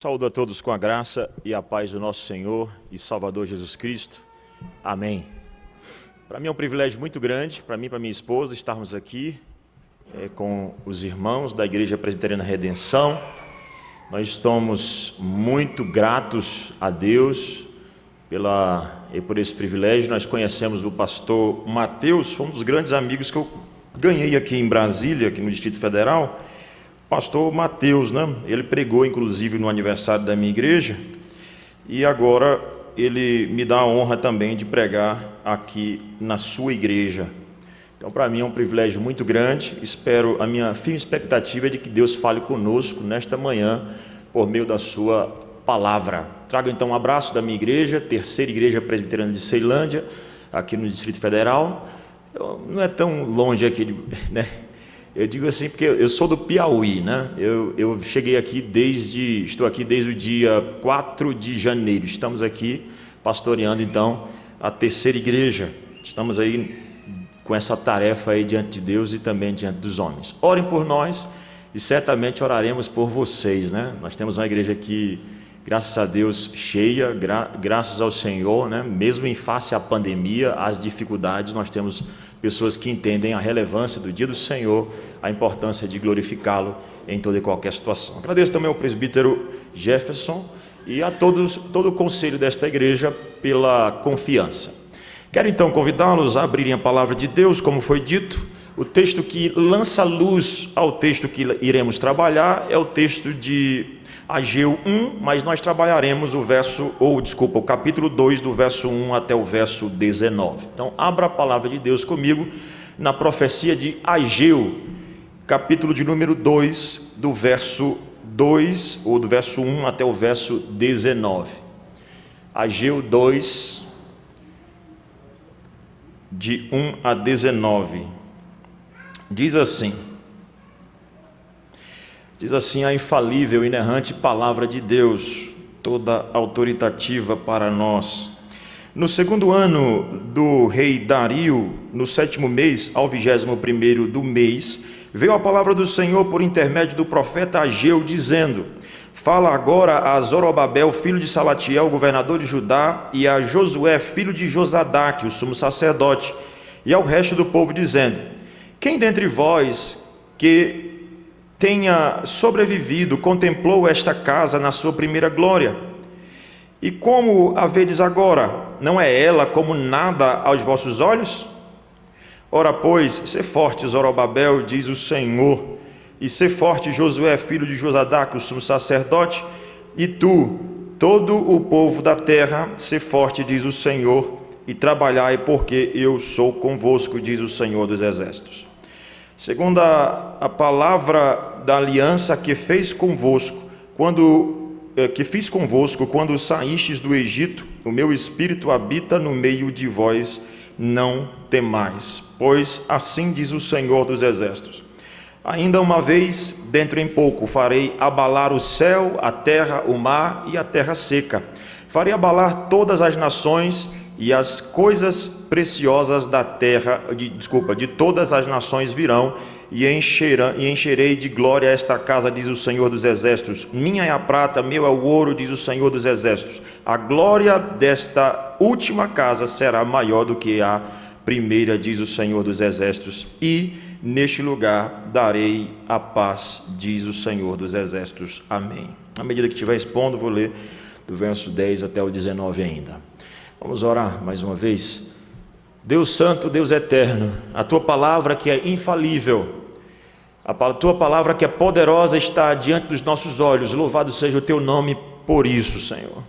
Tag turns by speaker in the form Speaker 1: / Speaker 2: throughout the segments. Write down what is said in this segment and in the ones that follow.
Speaker 1: Saúdo a todos com a graça e a paz do nosso Senhor e Salvador Jesus Cristo. Amém. Para mim é um privilégio muito grande, para mim e para minha esposa, estarmos aqui com os irmãos da Igreja Presbiteriana Redenção. Nós estamos muito gratos a Deus por esse privilégio. Nós conhecemos o pastor Mateus, foi um dos grandes amigos que eu ganhei aqui em Brasília, aqui no Distrito Federal. Pastor Mateus, né? Ele pregou inclusive no aniversário da minha igreja e agora ele me dá a honra também de pregar aqui na sua igreja. Então, para mim é um privilégio muito grande. A minha firme expectativa é de que Deus fale conosco nesta manhã por meio da sua palavra. Trago então um abraço da minha igreja, Terceira Igreja Presbiteriana de Ceilândia, aqui no Distrito Federal. Não é tão longe aqui, né? Eu digo assim porque eu sou do Piauí, né? Eu cheguei aqui estou aqui desde o dia 4 de janeiro. Estamos aqui pastoreando então a Terceira Igreja. Estamos aí com essa tarefa aí diante de Deus e também diante dos homens. Orem por nós e certamente oraremos por vocês, né? Nós temos uma igreja aqui, graças a Deus, cheia, graças ao Senhor, né? Mesmo em face à pandemia, às dificuldades, nós temos pessoas que entendem a relevância do dia do Senhor, a importância de glorificá-lo em toda e qualquer situação. Agradeço também ao presbítero Jefferson e a todo o conselho desta igreja pela confiança. Quero então convidá-los a abrirem a palavra de Deus, como foi dito. O texto que lança luz ao texto que iremos trabalhar é o texto de Ageu 1, mas nós trabalharemos o capítulo 2, do verso 1 até o verso 19. Então, abra a palavra de Deus comigo na profecia de Ageu, capítulo de número 2, do verso 2, ou do verso 1 até o verso 19. Ageu 2, de 1 a 19. Diz assim a infalível e inerrante palavra de Deus, toda autoritativa para nós. No segundo ano do rei Dario, no 7º mês, ao 21º do mês, veio a palavra do Senhor por intermédio do profeta Ageu, dizendo: Fala agora a Zorobabel, filho de Salatiel, governador de Judá, e a Josué, filho de Josadaque, o sumo sacerdote, e ao resto do povo, dizendo: Quem dentre vós que tenha sobrevivido contemplou esta casa na sua primeira glória? E como a vedes agora? Não é ela como nada aos vossos olhos? Ora, pois, sê forte, Zorobabel, diz o Senhor, e sê forte, Josué, filho de Josadaque, o sumo sacerdote, e tu, todo o povo da terra, sê forte, diz o Senhor, e trabalhai, porque eu sou convosco, diz o Senhor dos Exércitos. Segundo a palavra da aliança que fiz convosco quando saístes do Egito, o meu espírito habita no meio de vós, não temais, pois assim diz o Senhor dos Exércitos: Ainda uma vez, dentro em pouco, farei abalar o céu, a terra, o mar e a terra seca. Farei abalar todas as nações, e as coisas preciosas da terra, de todas as nações virão, e encherei de glória esta casa, diz o Senhor dos Exércitos. Minha é a prata, meu é o ouro, diz o Senhor dos Exércitos. A glória desta última casa será maior do que a primeira, diz o Senhor dos Exércitos. E neste lugar darei a paz, diz o Senhor dos Exércitos. Amém. À medida que estiver expondo, vou ler do verso 10 até o 19 ainda. Vamos orar mais uma vez. Deus santo, Deus eterno, a tua palavra que é infalível, a tua palavra que é poderosa está diante dos nossos olhos. Louvado seja o teu nome por isso, Senhor.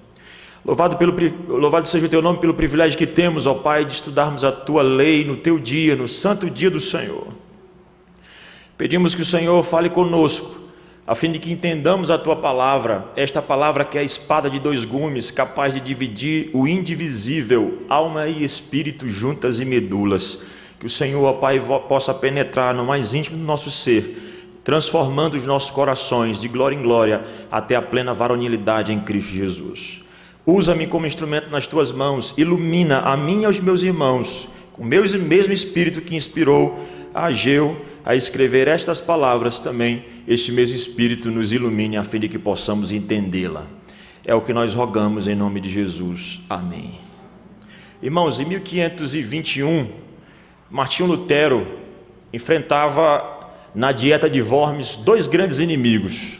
Speaker 1: Louvado seja o teu nome pelo privilégio que temos, ó Pai, de estudarmos a tua lei no teu dia, no santo dia do Senhor. Pedimos que o Senhor fale conosco, a fim de que entendamos a tua palavra, esta palavra que é a espada de dois gumes, capaz de dividir o indivisível, alma e espírito, juntas e medulas. Que o Senhor, ó Pai, possa penetrar no mais íntimo do nosso ser, transformando os nossos corações de glória em glória até a plena varonilidade em Cristo Jesus. Usa-me como instrumento nas tuas mãos, ilumina a mim e aos meus irmãos, com o mesmo espírito que inspirou a Ageu a escrever estas palavras também, este mesmo Espírito nos ilumine a fim de que possamos entendê-la. É o que nós rogamos em nome de Jesus. Amém. Irmãos, em 1521, Martinho Lutero enfrentava na dieta de Worms dois grandes inimigos.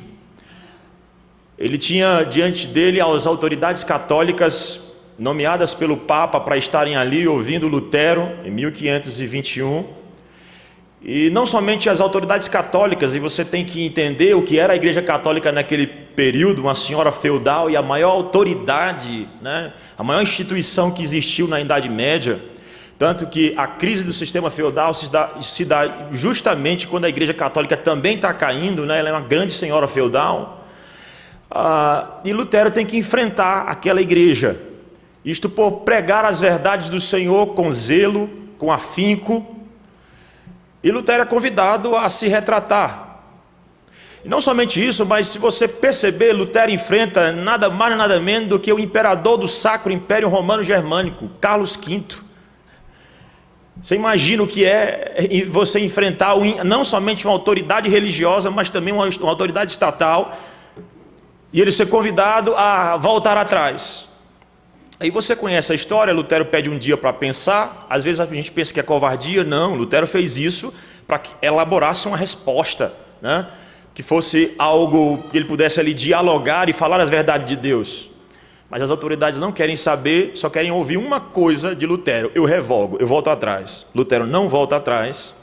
Speaker 1: Ele tinha diante dele as autoridades católicas nomeadas pelo Papa para estarem ali ouvindo Lutero em 1521. E não somente as autoridades católicas, e você tem que entender o que era a Igreja Católica naquele período, uma senhora feudal e a maior autoridade, né? A maior instituição que existiu na Idade Média. Tanto que a crise do sistema feudal se dá justamente quando a Igreja Católica também está caindo, né? Ela é uma grande senhora feudal. E Lutero tem que enfrentar aquela igreja, isto por pregar as verdades do Senhor com zelo, com afinco, e Lutero é convidado a se retratar. E não somente isso, mas se você perceber, Lutero enfrenta nada mais nada menos do que o imperador do Sacro Império Romano Germânico, Carlos V. Você imagina o que é você enfrentar não somente uma autoridade religiosa, mas também uma autoridade estatal, e ele ser convidado a voltar atrás. Aí você conhece a história. Lutero pede um dia para pensar. Às vezes a gente pensa que é covardia. Não, Lutero fez isso para que elaborasse uma resposta, né? Que fosse algo que ele pudesse ali dialogar e falar as verdades de Deus. Mas as autoridades não querem saber, só querem ouvir uma coisa de Lutero: eu revogo, eu volto atrás. Lutero não volta atrás,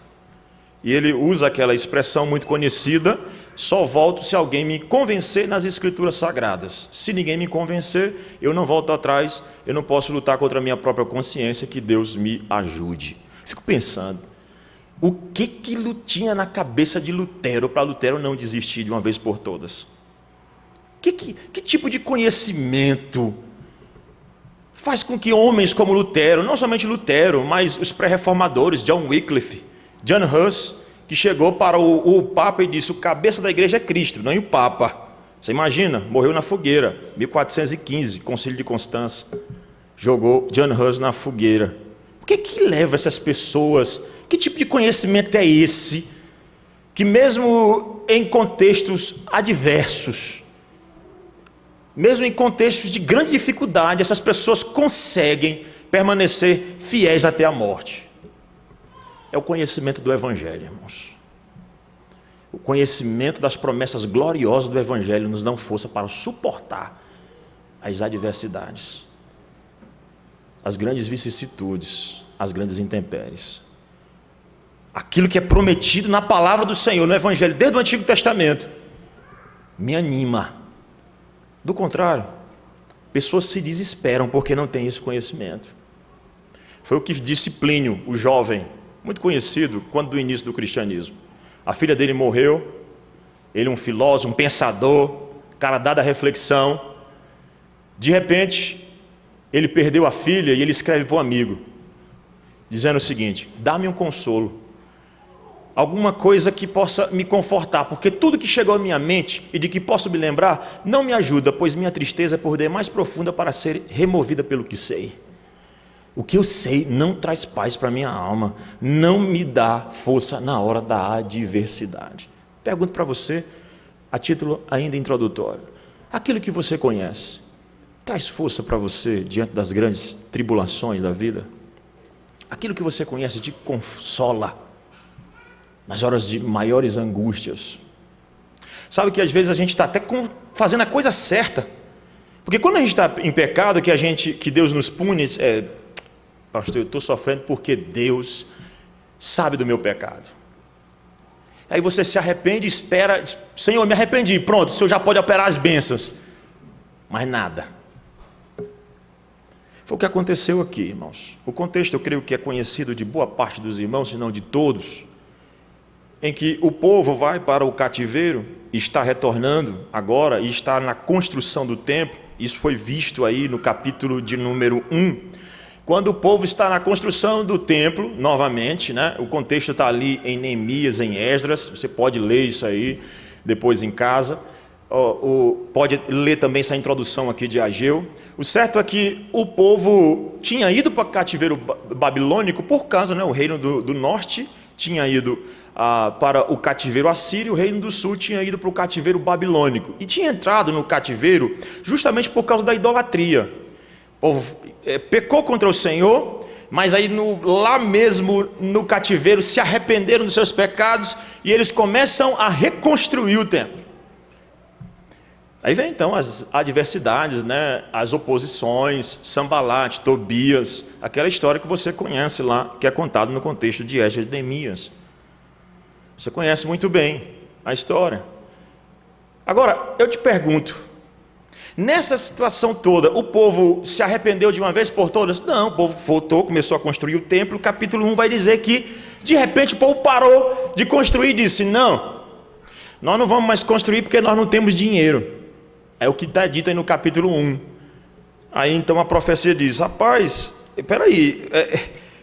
Speaker 1: e ele usa aquela expressão muito conhecida: só volto se alguém me convencer nas Escrituras Sagradas. Se ninguém me convencer, eu não volto atrás, eu não posso lutar contra a minha própria consciência, que Deus me ajude. Fico pensando, o que tinha na cabeça de Lutero para Lutero não desistir de uma vez por todas? Que tipo de conhecimento faz com que homens como Lutero, não somente Lutero, mas os pré-reformadores, John Wycliffe, John Huss, que chegou para o Papa e disse: o cabeça da igreja é Cristo, não é o Papa. Você imagina, morreu na fogueira, 1415, Concílio de Constança, jogou John Huss na fogueira. O que leva essas pessoas? Que tipo de conhecimento é esse? Que mesmo em contextos adversos, mesmo em contextos de grande dificuldade, essas pessoas conseguem permanecer fiéis até a morte. É o conhecimento do Evangelho, irmãos. O conhecimento das promessas gloriosas do Evangelho nos dão força para suportar as adversidades, as grandes vicissitudes, as grandes intempéries. Aquilo que é prometido na palavra do Senhor, no Evangelho, desde o Antigo Testamento, me anima. Do contrário, pessoas se desesperam porque não têm esse conhecimento. Foi o que disse Plínio, o jovem, muito conhecido, quando do início do cristianismo. A filha dele morreu, ele um filósofo, um pensador, cara dado à reflexão. De repente, ele perdeu a filha e ele escreve para um amigo, dizendo o seguinte: dá-me um consolo, alguma coisa que possa me confortar, porque tudo que chegou à minha mente e de que posso me lembrar não me ajuda, pois minha tristeza é por demais profunda para ser removida pelo que sei. O que eu sei não traz paz para minha alma, não me dá força na hora da adversidade. Pergunto para você, a título ainda introdutório: aquilo que você conhece traz força para você diante das grandes tribulações da vida? Aquilo que você conhece te consola nas horas de maiores angústias? Sabe que às vezes a gente está até fazendo a coisa certa, porque quando a gente está em pecado, que Deus nos pune, pastor, eu estou sofrendo porque Deus sabe do meu pecado. Aí você se arrepende e espera: Senhor, me arrependi, pronto, o Senhor já pode operar as bênçãos. Mas nada. Foi o que aconteceu aqui, irmãos. O contexto, eu creio que é conhecido de boa parte dos irmãos, se não de todos, em que o povo vai para o cativeiro, está retornando agora e está na construção do templo. Isso foi visto aí no capítulo de número 1. Quando o povo está na construção do templo, novamente, né? O contexto está ali em Neemias, em Esdras, você pode ler isso aí depois em casa, pode ler também essa introdução aqui de Ageu. O certo é que o povo tinha ido para o cativeiro babilônico por causa, né? O reino do norte tinha ido para o cativeiro assírio, o reino do sul tinha ido para o cativeiro babilônico. E tinha entrado no cativeiro justamente por causa da idolatria. O povo pecou contra o Senhor, mas aí lá mesmo no cativeiro se arrependeram dos seus pecados e eles começam a reconstruir o templo. Aí vem então as adversidades, né? As oposições, Sambalate, Tobias, aquela história que você conhece lá, que é contado no contexto de Esdras e Neemias. Você conhece muito bem a história. Agora, eu te pergunto, nessa situação toda, o povo se arrependeu de uma vez por todas? Não, o povo voltou, começou a construir o templo. O capítulo 1 vai dizer que, de repente, o povo parou de construir e disse: não, nós não vamos mais construir porque nós não temos dinheiro. É o que está dito aí no capítulo 1. Aí então a profecia diz: rapaz, peraí,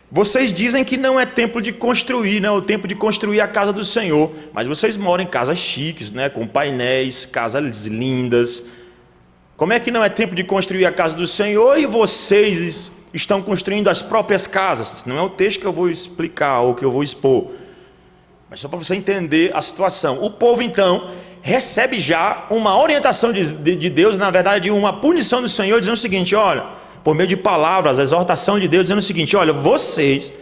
Speaker 1: vocês dizem que não é tempo de construir, né? É o tempo de construir a casa do Senhor, mas vocês moram em casas chiques, né? Com painéis, casas lindas. Como é que não é tempo de construir a casa do Senhor e vocês estão construindo as próprias casas? Não é o texto que eu vou explicar ou que eu vou expor, mas só para você entender a situação. O povo então recebe já uma orientação de Deus, na verdade uma punição do Senhor, dizendo o seguinte: olha, por meio de palavras, a exortação de Deus dizendo o seguinte: olha, vocês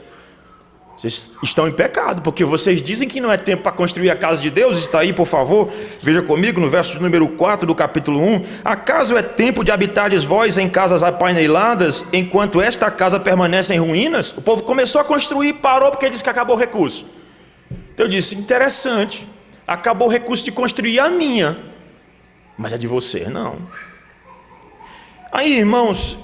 Speaker 1: estão em pecado, porque vocês dizem que não é tempo para construir a casa de Deus. Está aí, por favor, veja comigo no verso número 4 do capítulo 1. Acaso é tempo de habitardes vós em casas apaineladas, enquanto esta casa permanece em ruínas? O povo começou a construir e parou porque disse que acabou o recurso. Então eu disse: interessante, acabou o recurso de construir a minha, mas a de você não. Aí, irmãos,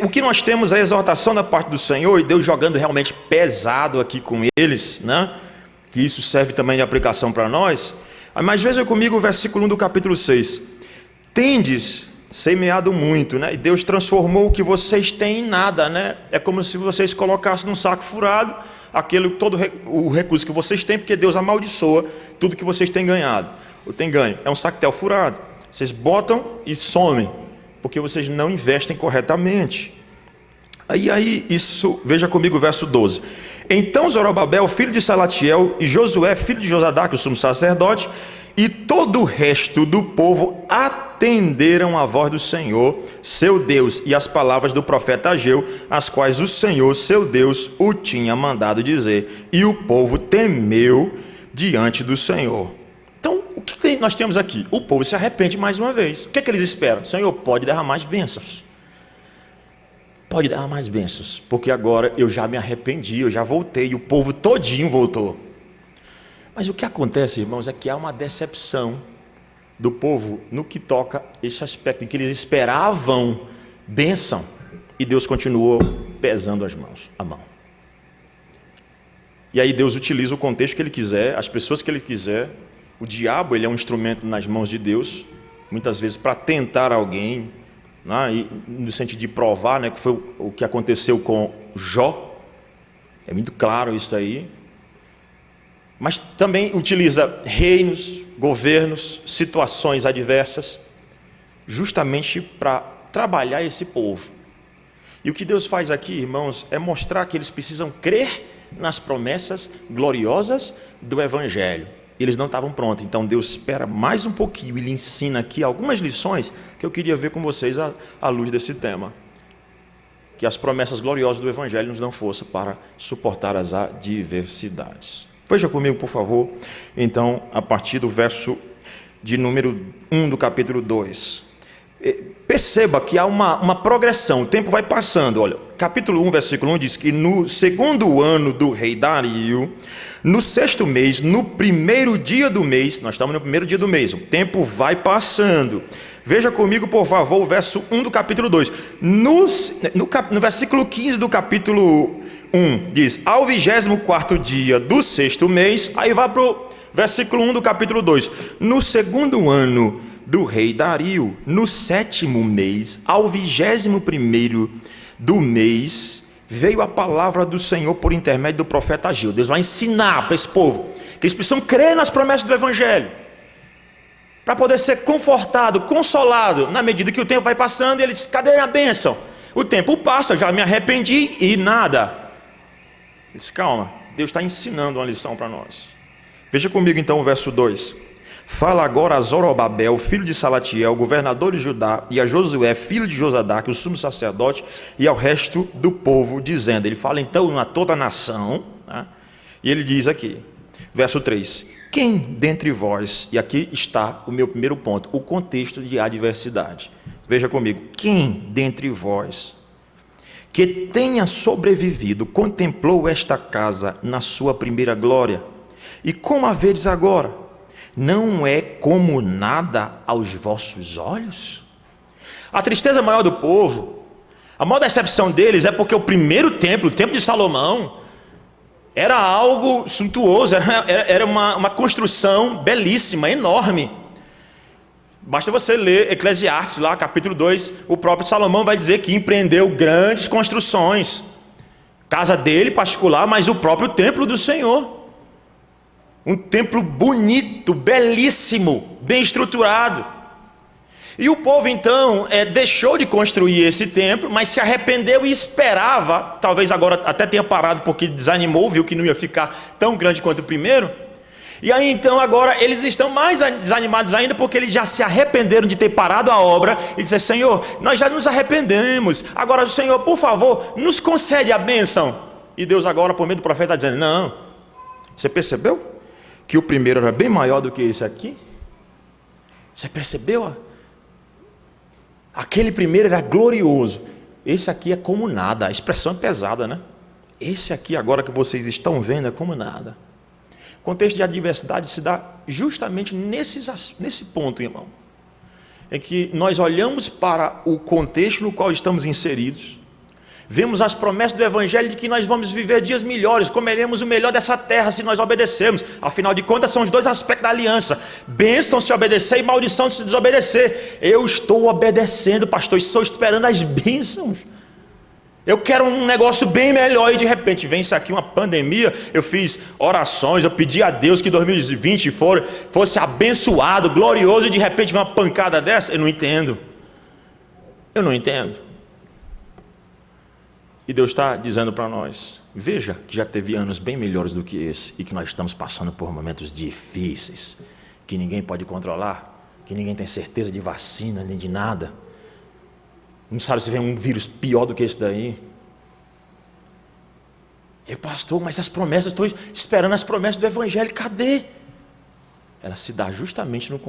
Speaker 1: o que nós temos é a exortação da parte do Senhor, e Deus jogando realmente pesado aqui com eles, né? Que isso serve também de aplicação para nós. Mas veja comigo o versículo 1 do capítulo 6. Tendes semeado muito, né? E Deus transformou o que vocês têm em nada, né? É como se vocês colocassem num saco furado todo o recurso que vocês têm, porque Deus amaldiçoa tudo que vocês têm ganhado, ou têm ganho. É um sactel furado. Vocês botam e somem, porque vocês não investem corretamente. Aí isso, veja comigo o verso 12. Então Zorobabel, filho de Salatiel, e Josué, filho de Josadaque, o sumo sacerdote, e todo o resto do povo atenderam à voz do Senhor, seu Deus, e às palavras do profeta Ageu, as quais o Senhor, seu Deus, o tinha mandado dizer. E o povo temeu diante do Senhor. Então, o que nós temos aqui? O povo se arrepende mais uma vez. O que é que eles esperam? Senhor, pode derramar mais bênçãos. Pode derramar mais bênçãos, porque agora eu já me arrependi, eu já voltei, e o povo todinho voltou. Mas o que acontece, irmãos, é que há uma decepção do povo no que toca esse aspecto em que eles esperavam bênção, e Deus continuou pesando a mão. E aí Deus utiliza o contexto que Ele quiser, as pessoas que Ele quiser. O diabo, ele é um instrumento nas mãos de Deus, muitas vezes para tentar alguém, né? E no sentido de provar, né, que foi o que aconteceu com Jó. É muito claro isso aí. Mas também utiliza reinos, governos, situações adversas, justamente para trabalhar esse povo. E o que Deus faz aqui, irmãos, é mostrar que eles precisam crer nas promessas gloriosas do Evangelho. Eles não estavam prontos, então Deus espera mais um pouquinho e lhe ensina aqui algumas lições que eu queria ver com vocês à luz desse tema. Que as promessas gloriosas do Evangelho nos dão força para suportar as adversidades. Veja comigo, por favor, então, a partir do verso de número 1 do capítulo 2. Perceba que há uma progressão, o tempo vai passando. Olha, capítulo 1, versículo 1 diz que no segundo ano do rei Dario, no sexto mês, no primeiro dia do mês, nós estamos no primeiro dia do mês, o tempo vai passando. Veja comigo, por favor, o verso 1 do capítulo 2. No versículo 15 do capítulo 1, diz: ao 24º dia do sexto mês, aí vai para o versículo 1 do capítulo 2. No segundo ano do rei Dario, no sétimo mês, ao 21º do mês, veio a palavra do Senhor por intermédio do profeta Ageu. Deus vai ensinar para esse povo que eles precisam crer nas promessas do Evangelho, para poder ser confortado, consolado, na medida que o tempo vai passando. E eles: cadê a bênção? O tempo passa, já me arrependi e nada. Eles: calma, Deus está ensinando uma lição para nós.
Speaker 2: Veja comigo então o verso 2. Fala agora a Zorobabel, filho de Salatiel, governador de Judá, e a Josué, filho de Josadaque, o sumo sacerdote, e ao resto do povo, dizendo. Ele fala então a toda a nação, né? E ele diz aqui, verso 3: quem dentre vós, e aqui está o meu primeiro ponto, o contexto de adversidade. Veja comigo, quem dentre vós que tenha sobrevivido contemplou esta casa na sua primeira glória? E como a vedes agora? Não é como nada aos vossos olhos? A tristeza maior do povo, a maior decepção deles é porque o primeiro templo, o templo de Salomão, era algo suntuoso, era uma construção belíssima, enorme. Basta você ler Eclesiastes, lá capítulo 2, o próprio Salomão vai dizer que empreendeu grandes construções. Casa dele particular, mas o próprio templo do Senhor. Um templo bonito, belíssimo, bem estruturado. E o povo então deixou de construir esse templo, mas se arrependeu e esperava, talvez agora até tenha parado porque desanimou, viu que não ia ficar tão grande quanto o primeiro. E aí então agora eles estão mais desanimados ainda porque eles já se arrependeram de ter parado a obra e dizer: Senhor, nós já nos arrependemos, agora Senhor, por favor, nos concede a bênção. E Deus agora, por meio do profeta, está dizendo: não, você percebeu que o primeiro era bem maior do que esse aqui? Você percebeu? Aquele primeiro era glorioso, esse aqui é como nada. A expressão é pesada, né? Esse aqui agora que vocês estão vendo é como nada. O contexto de adversidade se dá justamente nesse ponto, irmão, em que nós olhamos para o contexto no qual estamos inseridos, vemos as promessas do Evangelho de que nós vamos viver dias melhores, comeremos o melhor dessa terra se nós obedecermos. Afinal de contas, são os dois aspectos da aliança: bênção se obedecer e maldição se desobedecer. Eu estou obedecendo, pastor, estou esperando as bênçãos. Eu quero um negócio bem melhor e de repente vem isso aqui, uma pandemia. Eu fiz orações, eu pedi a Deus que 2020 fosse abençoado, glorioso, e de repente vem uma pancada dessa. Eu não entendo. E Deus está dizendo para nós: veja que já teve anos bem melhores do que esse, e que nós estamos passando por momentos difíceis, que ninguém pode controlar, que ninguém tem certeza de vacina nem de nada. Não sabe se vem um vírus pior do que esse daí. Eu, pastor, mas as promessas, estou esperando as promessas do Evangelho, cadê? Ela se dá justamente no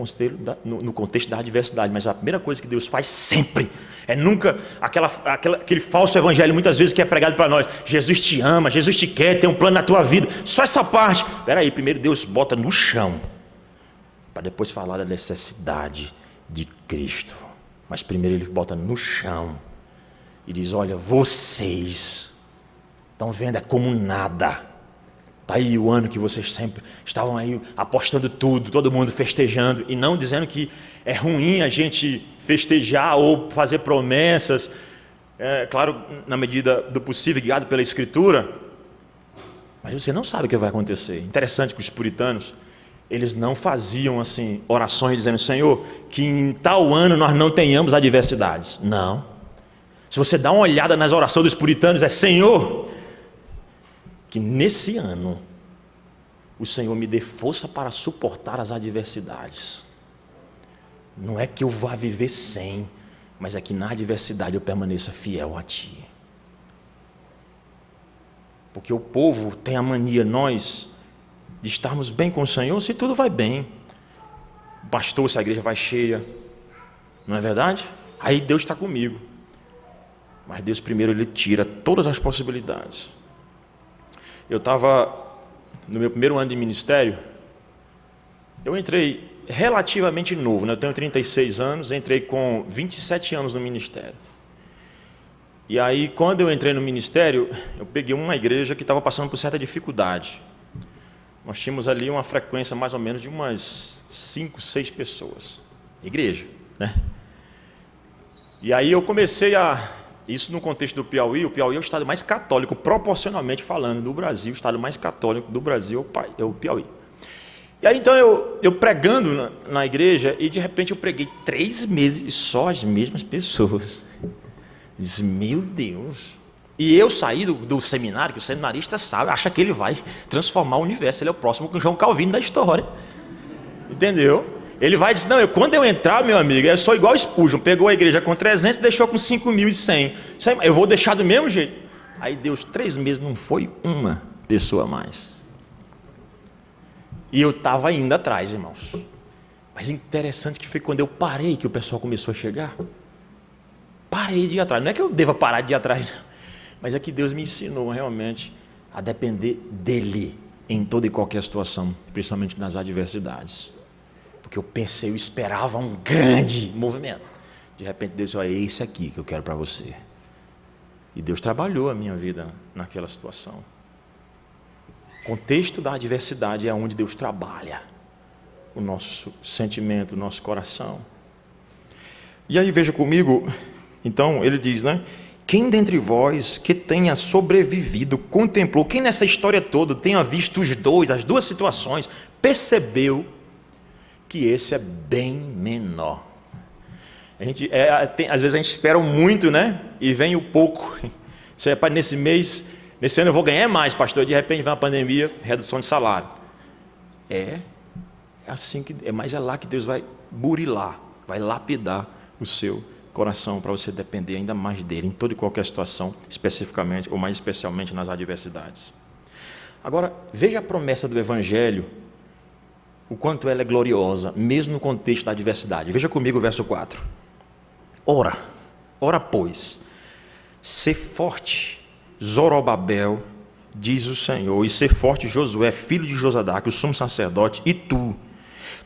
Speaker 2: contexto da adversidade, mas a primeira coisa que Deus faz sempre é nunca aquele falso evangelho, muitas vezes, que é pregado para nós: Jesus te ama, Jesus te quer, tem um plano na tua vida. Só essa parte. Espera aí, primeiro Deus bota no chão, para depois falar da necessidade de Cristo. Mas primeiro Ele bota no chão e diz: olha, vocês estão vendo, é como nada. Está aí o ano que vocês sempre estavam aí apostando tudo, todo mundo festejando, e não dizendo que é ruim a gente festejar ou fazer promessas, claro, na medida do possível, guiado pela Escritura, mas você não sabe o que vai acontecer. Interessante que os puritanos, eles não faziam assim orações dizendo: Senhor, que em tal ano nós não tenhamos adversidades. Não. Se você dá uma olhada nas orações dos puritanos, é: Senhor, que nesse ano o Senhor me dê força para suportar as adversidades. Não é que eu vá viver sem, mas é que na adversidade eu permaneça fiel a Ti. Porque o povo tem a mania, nós, de estarmos bem com o Senhor se tudo vai bem. Pastor, se a igreja vai cheia, não é verdade? Aí Deus está comigo. Mas Deus primeiro Ele tira todas as possibilidades. Eu estava no meu primeiro ano de ministério. Eu entrei relativamente novo, né? Eu tenho 36 anos, entrei com 27 anos no ministério. E aí, quando eu entrei no ministério, eu peguei uma igreja que estava passando por certa dificuldade. Nós tínhamos ali uma frequência mais ou menos de umas 5, 6 pessoas. Igreja, né? E aí eu comecei isso no contexto do Piauí. O Piauí é o estado mais católico, proporcionalmente falando, do Brasil. O estado mais católico do Brasil é o Piauí. E aí então eu pregando na igreja, e de repente eu preguei 3 meses só as mesmas pessoas. Eu disse: meu Deus, E eu saí do seminário, que o seminarista sabe, acha que ele vai transformar o universo, ele é o próximo João Calvino da história. Entendeu? Ele vai dizer, não, quando eu entrar, meu amigo, eu sou igual Spurgeon, pegou a igreja com 300 e deixou com 5.100. Eu vou deixar do mesmo jeito. Aí Deus, 3 meses, não foi uma pessoa a mais. E eu estava indo atrás, irmãos. Mas interessante que foi quando eu parei que o pessoal começou a chegar. Parei de ir atrás. Não é que eu deva parar de ir atrás, não. Mas é que Deus me ensinou realmente a depender dEle em toda e qualquer situação, principalmente nas adversidades. Porque eu esperava um grande movimento. De repente Deus disse, olha, é esse aqui que eu quero para você. E Deus trabalhou a minha vida naquela situação. O contexto da adversidade é onde Deus trabalha o nosso sentimento, o nosso coração. E aí veja comigo, então ele diz, né? Quem dentre vós que tenha sobrevivido, contemplou, quem nessa história toda tenha visto as duas situações, percebeu que esse é bem menor. Às vezes a gente espera muito, né? E vem o pouco. Você é, nesse ano eu vou ganhar mais, pastor. De repente vem a pandemia, redução de salário. Mas é lá que Deus vai burilar, vai lapidar o seu coração para você depender ainda mais dele em toda e qualquer situação, especificamente ou mais especialmente nas adversidades. Agora, veja a promessa do Evangelho, o quanto ela é gloriosa, mesmo no contexto da adversidade. Veja comigo o verso 4. Ora pois, sê forte, Zorobabel, diz o Senhor, e sê forte Josué, filho de Josadaque, o sumo sacerdote, e tu,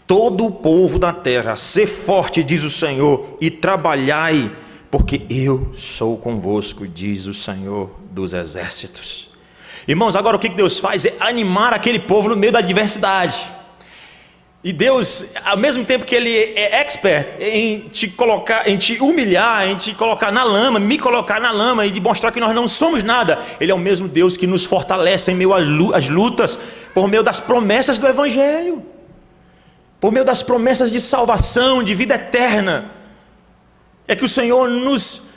Speaker 2: todo o povo da terra, sê forte, diz o Senhor, e trabalhai, porque eu sou convosco, diz o Senhor dos exércitos. Irmãos, agora o que Deus faz é animar aquele povo no meio da adversidade. E Deus, ao mesmo tempo que Ele é expert em te humilhar, em te colocar na lama, me colocar na lama e de mostrar que nós não somos nada, Ele é o mesmo Deus que nos fortalece em meio às lutas, por meio das promessas do Evangelho, por meio das promessas de salvação, de vida eterna. É que o Senhor nos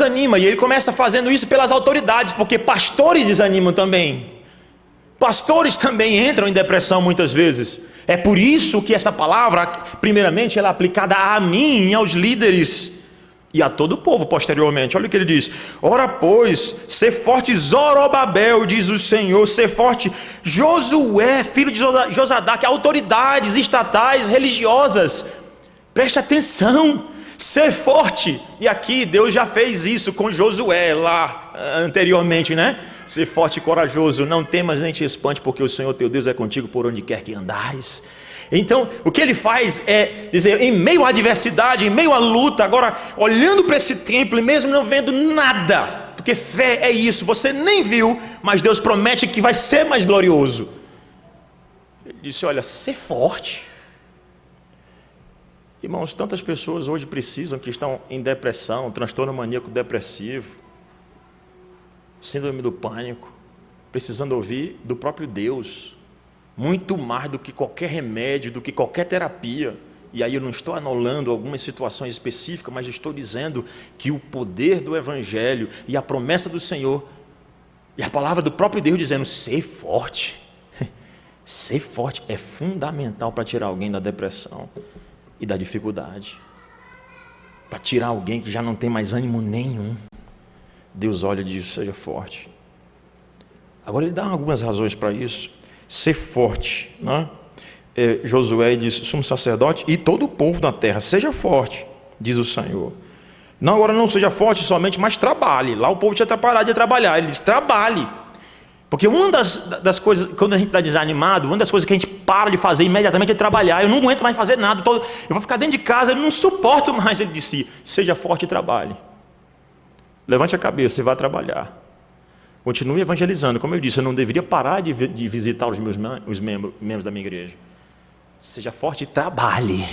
Speaker 2: anima, e Ele começa fazendo isso pelas autoridades, porque pastores desanimam também. Pastores também entram em depressão muitas vezes. É por isso que essa palavra, primeiramente, ela é aplicada a mim e aos líderes e a todo o povo posteriormente. Olha o que ele diz: ora pois, sê forte Zorobabel, diz o Senhor, sê forte Josué, filho de Josadaque, autoridades estatais, religiosas, preste atenção, sê forte. E aqui Deus já fez isso com Josué lá anteriormente, né? Ser forte e corajoso, não temas nem te espante, porque o Senhor teu Deus é contigo por onde quer que andares. Então, o que ele faz é dizer, em meio à adversidade, em meio à luta, agora olhando para esse templo e mesmo não vendo nada, porque fé é isso, você nem viu, mas Deus promete que vai ser mais glorioso. Ele disse, olha, ser forte. Irmãos, tantas pessoas hoje precisam, que estão em depressão, transtorno maníaco depressivo, síndrome do pânico, precisando ouvir do próprio Deus, muito mais do que qualquer remédio, do que qualquer terapia. E aí eu não estou anulando algumas situações específicas, mas estou dizendo que o poder do Evangelho e a promessa do Senhor, e a palavra do próprio Deus dizendo, ser forte, ser forte é fundamental para tirar alguém da depressão e da dificuldade, para tirar alguém que já não tem mais ânimo nenhum. Deus olha e diz, seja forte. Agora ele dá algumas razões para isso. Ser forte, né? Josué diz, sumo sacerdote e todo o povo da terra, seja forte, diz o Senhor. Não, agora não seja forte somente, mas trabalhe. Lá o povo tinha parado de trabalhar, ele diz, trabalhe. Porque uma das coisas, quando a gente está desanimado, uma das coisas que a gente para de fazer imediatamente é trabalhar. Eu não aguento mais fazer nada, eu vou ficar dentro de casa, eu não suporto mais. Ele disse, seja forte e trabalhe. Levante a cabeça e vá trabalhar. Continue evangelizando. Como eu disse, eu não deveria parar de visitar os membros da minha igreja. Seja forte e trabalhe.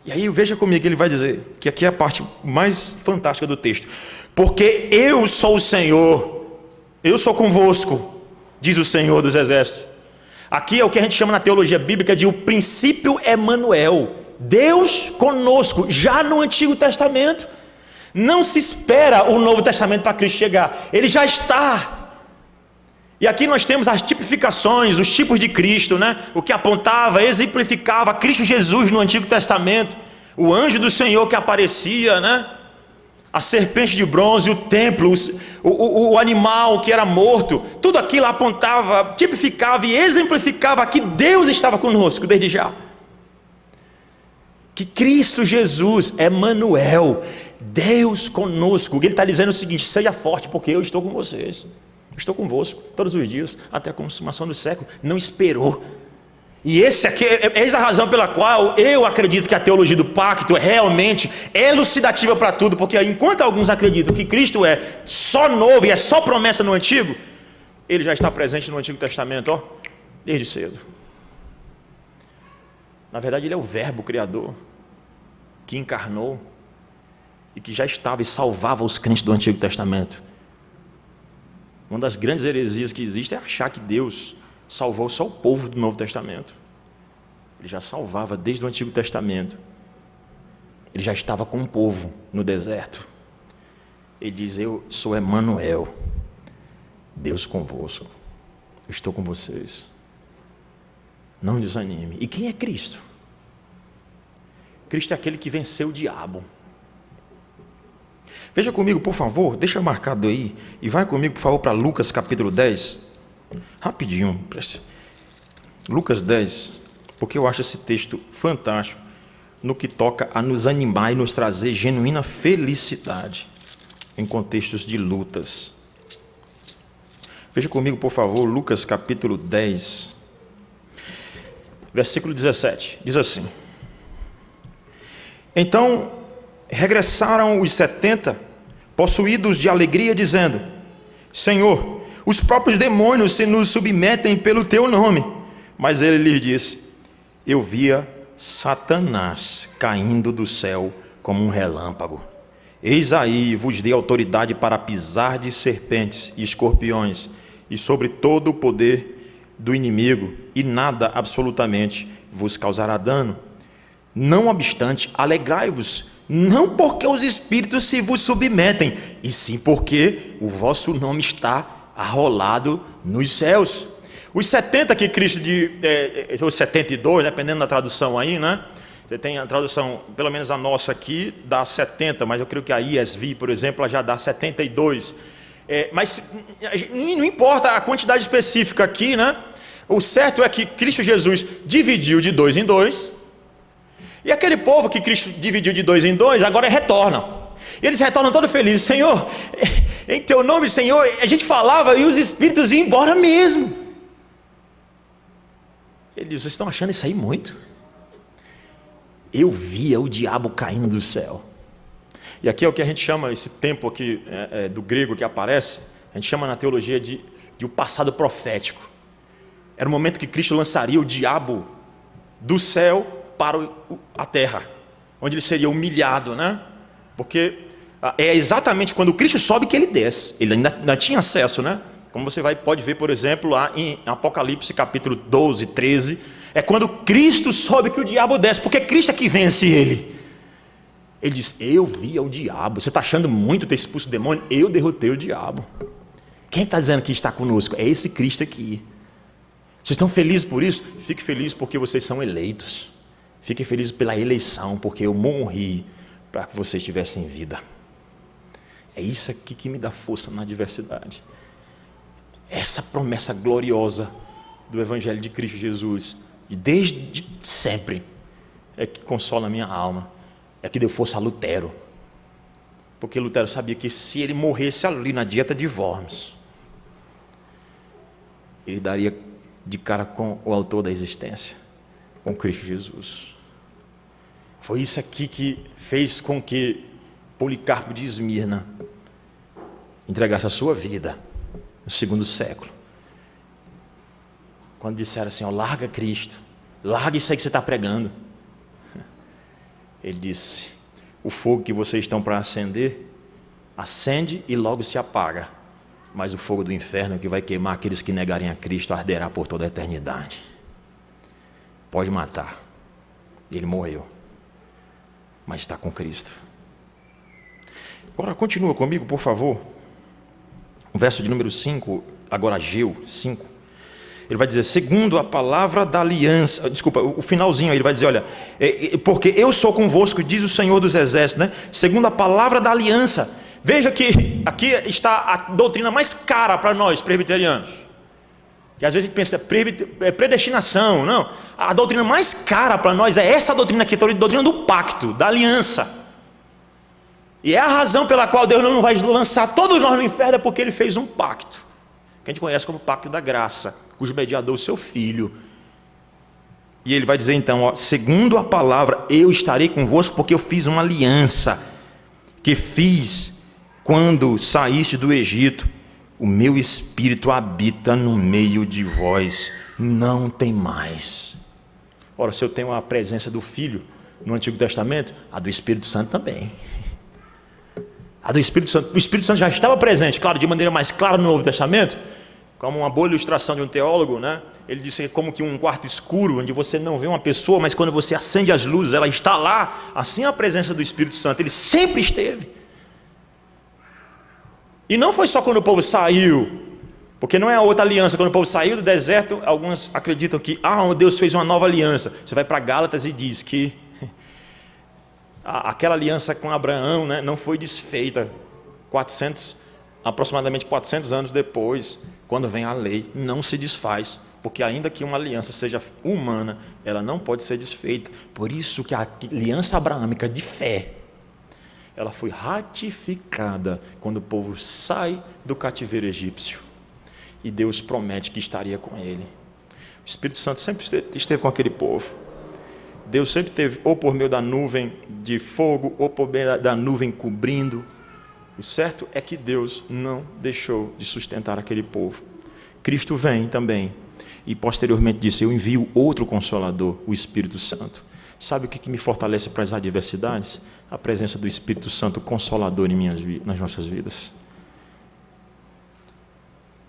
Speaker 2: E aí veja comigo, ele vai dizer, que aqui é a parte mais fantástica do texto. Porque eu sou o Senhor, eu sou convosco, diz o Senhor dos exércitos. Aqui é o que a gente chama na teologia bíblica de o princípio Emanuel. Deus conosco, já no Antigo Testamento.
Speaker 1: Não se espera o Novo Testamento para Cristo chegar, ele já está. E aqui nós temos as tipificações, os tipos de Cristo, né? O que apontava, exemplificava Cristo Jesus no Antigo Testamento, o anjo do Senhor que aparecia, né? A serpente de bronze, o templo, o animal que era morto, tudo aquilo apontava, tipificava e exemplificava que Deus estava conosco desde já. Que Cristo Jesus, Emanuel, Deus conosco. Ele está dizendo o seguinte: seja forte, porque eu estou com vocês. Eu estou convosco todos os dias, até a consumação do século. Não esperou. E eis a razão pela qual eu acredito que a teologia do pacto realmente é elucidativa para tudo, porque enquanto alguns acreditam que Cristo é só novo e é só promessa no Antigo, ele já está presente no Antigo Testamento, ó, desde cedo. Na verdade, ele é o Verbo Criador que encarnou e que já estava e salvava os crentes do Antigo Testamento. Uma das grandes heresias que existe é achar que Deus salvou só o povo do Novo Testamento. Ele já salvava desde o Antigo Testamento. Ele já estava com o povo no deserto. Ele diz: eu sou Emanuel, Deus convosco, eu estou com vocês, não desanime. E quem é Cristo? Cristo é aquele que venceu o diabo. Veja comigo, por favor, deixa marcado aí, e vai comigo, por favor, para Lucas capítulo 10, rapidinho, Lucas 10, porque eu acho esse texto fantástico, no que toca a nos animar e nos trazer genuína felicidade, em contextos de lutas. Veja comigo, por favor, Lucas capítulo 10, versículo 17, diz assim: então regressaram os 70, possuídos de alegria, dizendo: Senhor, os próprios demônios se nos submetem pelo teu nome. Mas ele lhes disse: eu via Satanás caindo do céu como um relâmpago. Eis aí vos dei autoridade para pisar de serpentes e escorpiões, e sobre todo o poder do inimigo, e nada absolutamente vos causará dano. Não obstante, alegrai-vos, não porque os espíritos se vos submetem, e sim porque o vosso nome está arrolado nos céus. Os 70 que Cristo, os 72, dependendo da tradução aí, né? Você tem a tradução, pelo menos a nossa aqui, dá 70, mas eu creio que a ESV, por exemplo, ela já dá 72. Mas não importa a quantidade específica aqui, né? O certo é que Cristo Jesus dividiu de 2 em 2, e aquele povo que Cristo dividiu de 2 em 2, agora retornam. E eles retornam todos felizes: Senhor, em teu nome, Senhor, a gente falava e os espíritos iam embora mesmo. Ele diz: vocês estão achando isso aí muito? Eu via o diabo caindo do céu. E aqui é o que a gente chama, esse tempo aqui do grego que aparece, a gente chama na teologia de o passado profético. Era o momento que Cristo lançaria o diabo do céu para a terra, onde ele seria humilhado, né? Porque é exatamente quando Cristo sobe que ele desce. Ele ainda tinha acesso, né? Como você pode ver, por exemplo, lá em Apocalipse capítulo 12, 13, é quando Cristo sobe que o diabo desce, porque Cristo é que vence ele. Ele diz: eu via o diabo. Você está achando muito ter expulso o demônio? Eu derrotei o diabo. Quem está dizendo que está conosco? É esse Cristo aqui. Vocês estão felizes por isso? Fique feliz porque vocês são eleitos. Fiquem felizes pela eleição, porque eu morri para que vocês tivessem vida. É isso aqui que me dá força na adversidade. Essa promessa gloriosa do Evangelho de Cristo Jesus, e desde sempre, é que consola a minha alma, é que deu força a Lutero. Porque Lutero sabia que se ele morresse ali na dieta de Worms, ele daria de cara com o autor da existência, com Cristo Jesus. Foi isso aqui que fez com que Policarpo de Esmirna entregasse a sua vida no segundo século. Quando disseram assim: ó, larga Cristo, larga isso aí que você está pregando. Ele disse: o fogo que vocês estão para acender, acende e logo se apaga. Mas o fogo do inferno que vai queimar aqueles que negarem a Cristo arderá por toda a eternidade. Pode matar. Ele morreu, mas está com Cristo.
Speaker 2: Agora continua comigo, por favor. O verso de número 5, agora Ageu 5. Ele vai dizer, segundo a palavra da aliança. Desculpa, o finalzinho aí, ele vai dizer, olha, porque eu sou convosco, diz o Senhor dos Exércitos, né? Segundo a palavra da aliança. Veja que aqui está a doutrina mais cara para nós, presbiterianos. Que às vezes a gente pensa, predestinação. Não, a doutrina mais cara para nós é essa doutrina aqui, a doutrina do pacto, da aliança. E é a razão pela qual Deus não vai lançar todos nós no inferno, é porque Ele fez um pacto, que a gente conhece como pacto da graça, cujo mediador é o seu Filho. E Ele vai dizer então, ó, segundo a palavra, eu estarei convosco, porque eu fiz uma aliança, que fiz quando saíste do Egito, o meu Espírito habita no meio de vós, não tem mais. Ora, se eu tenho a presença do Filho no Antigo Testamento, a do Espírito Santo também. A do Espírito Santo, o Espírito Santo já estava presente, claro, de maneira mais clara no Novo Testamento, como uma boa ilustração de um teólogo, né? Ele disse como que um quarto escuro, onde você não vê uma pessoa, mas quando você acende as luzes, ela está lá. Assim a presença do Espírito Santo, ele sempre esteve. E não foi só quando o povo saiu, porque não é a outra aliança. Quando o povo saiu do deserto, alguns acreditam que Deus fez uma nova aliança. Você vai para Gálatas e diz que aquela aliança com Abraão, né, não foi desfeita aproximadamente 400 anos depois, quando vem a lei, não se desfaz, porque ainda que uma aliança seja humana, ela não pode ser desfeita. Por isso que a aliança abraâmica de fé, ela foi ratificada quando o povo sai do cativeiro egípcio, e Deus promete que estaria com ele. O Espírito Santo sempre esteve com aquele povo. Deus sempre teve, ou por meio da nuvem de fogo, ou por meio da nuvem cobrindo. O certo é que Deus não deixou de sustentar aquele povo. Cristo vem também, e posteriormente disse, eu envio outro Consolador, o Espírito Santo. Sabe o que me fortalece para as adversidades? A presença do Espírito Santo Consolador nas nossas vidas.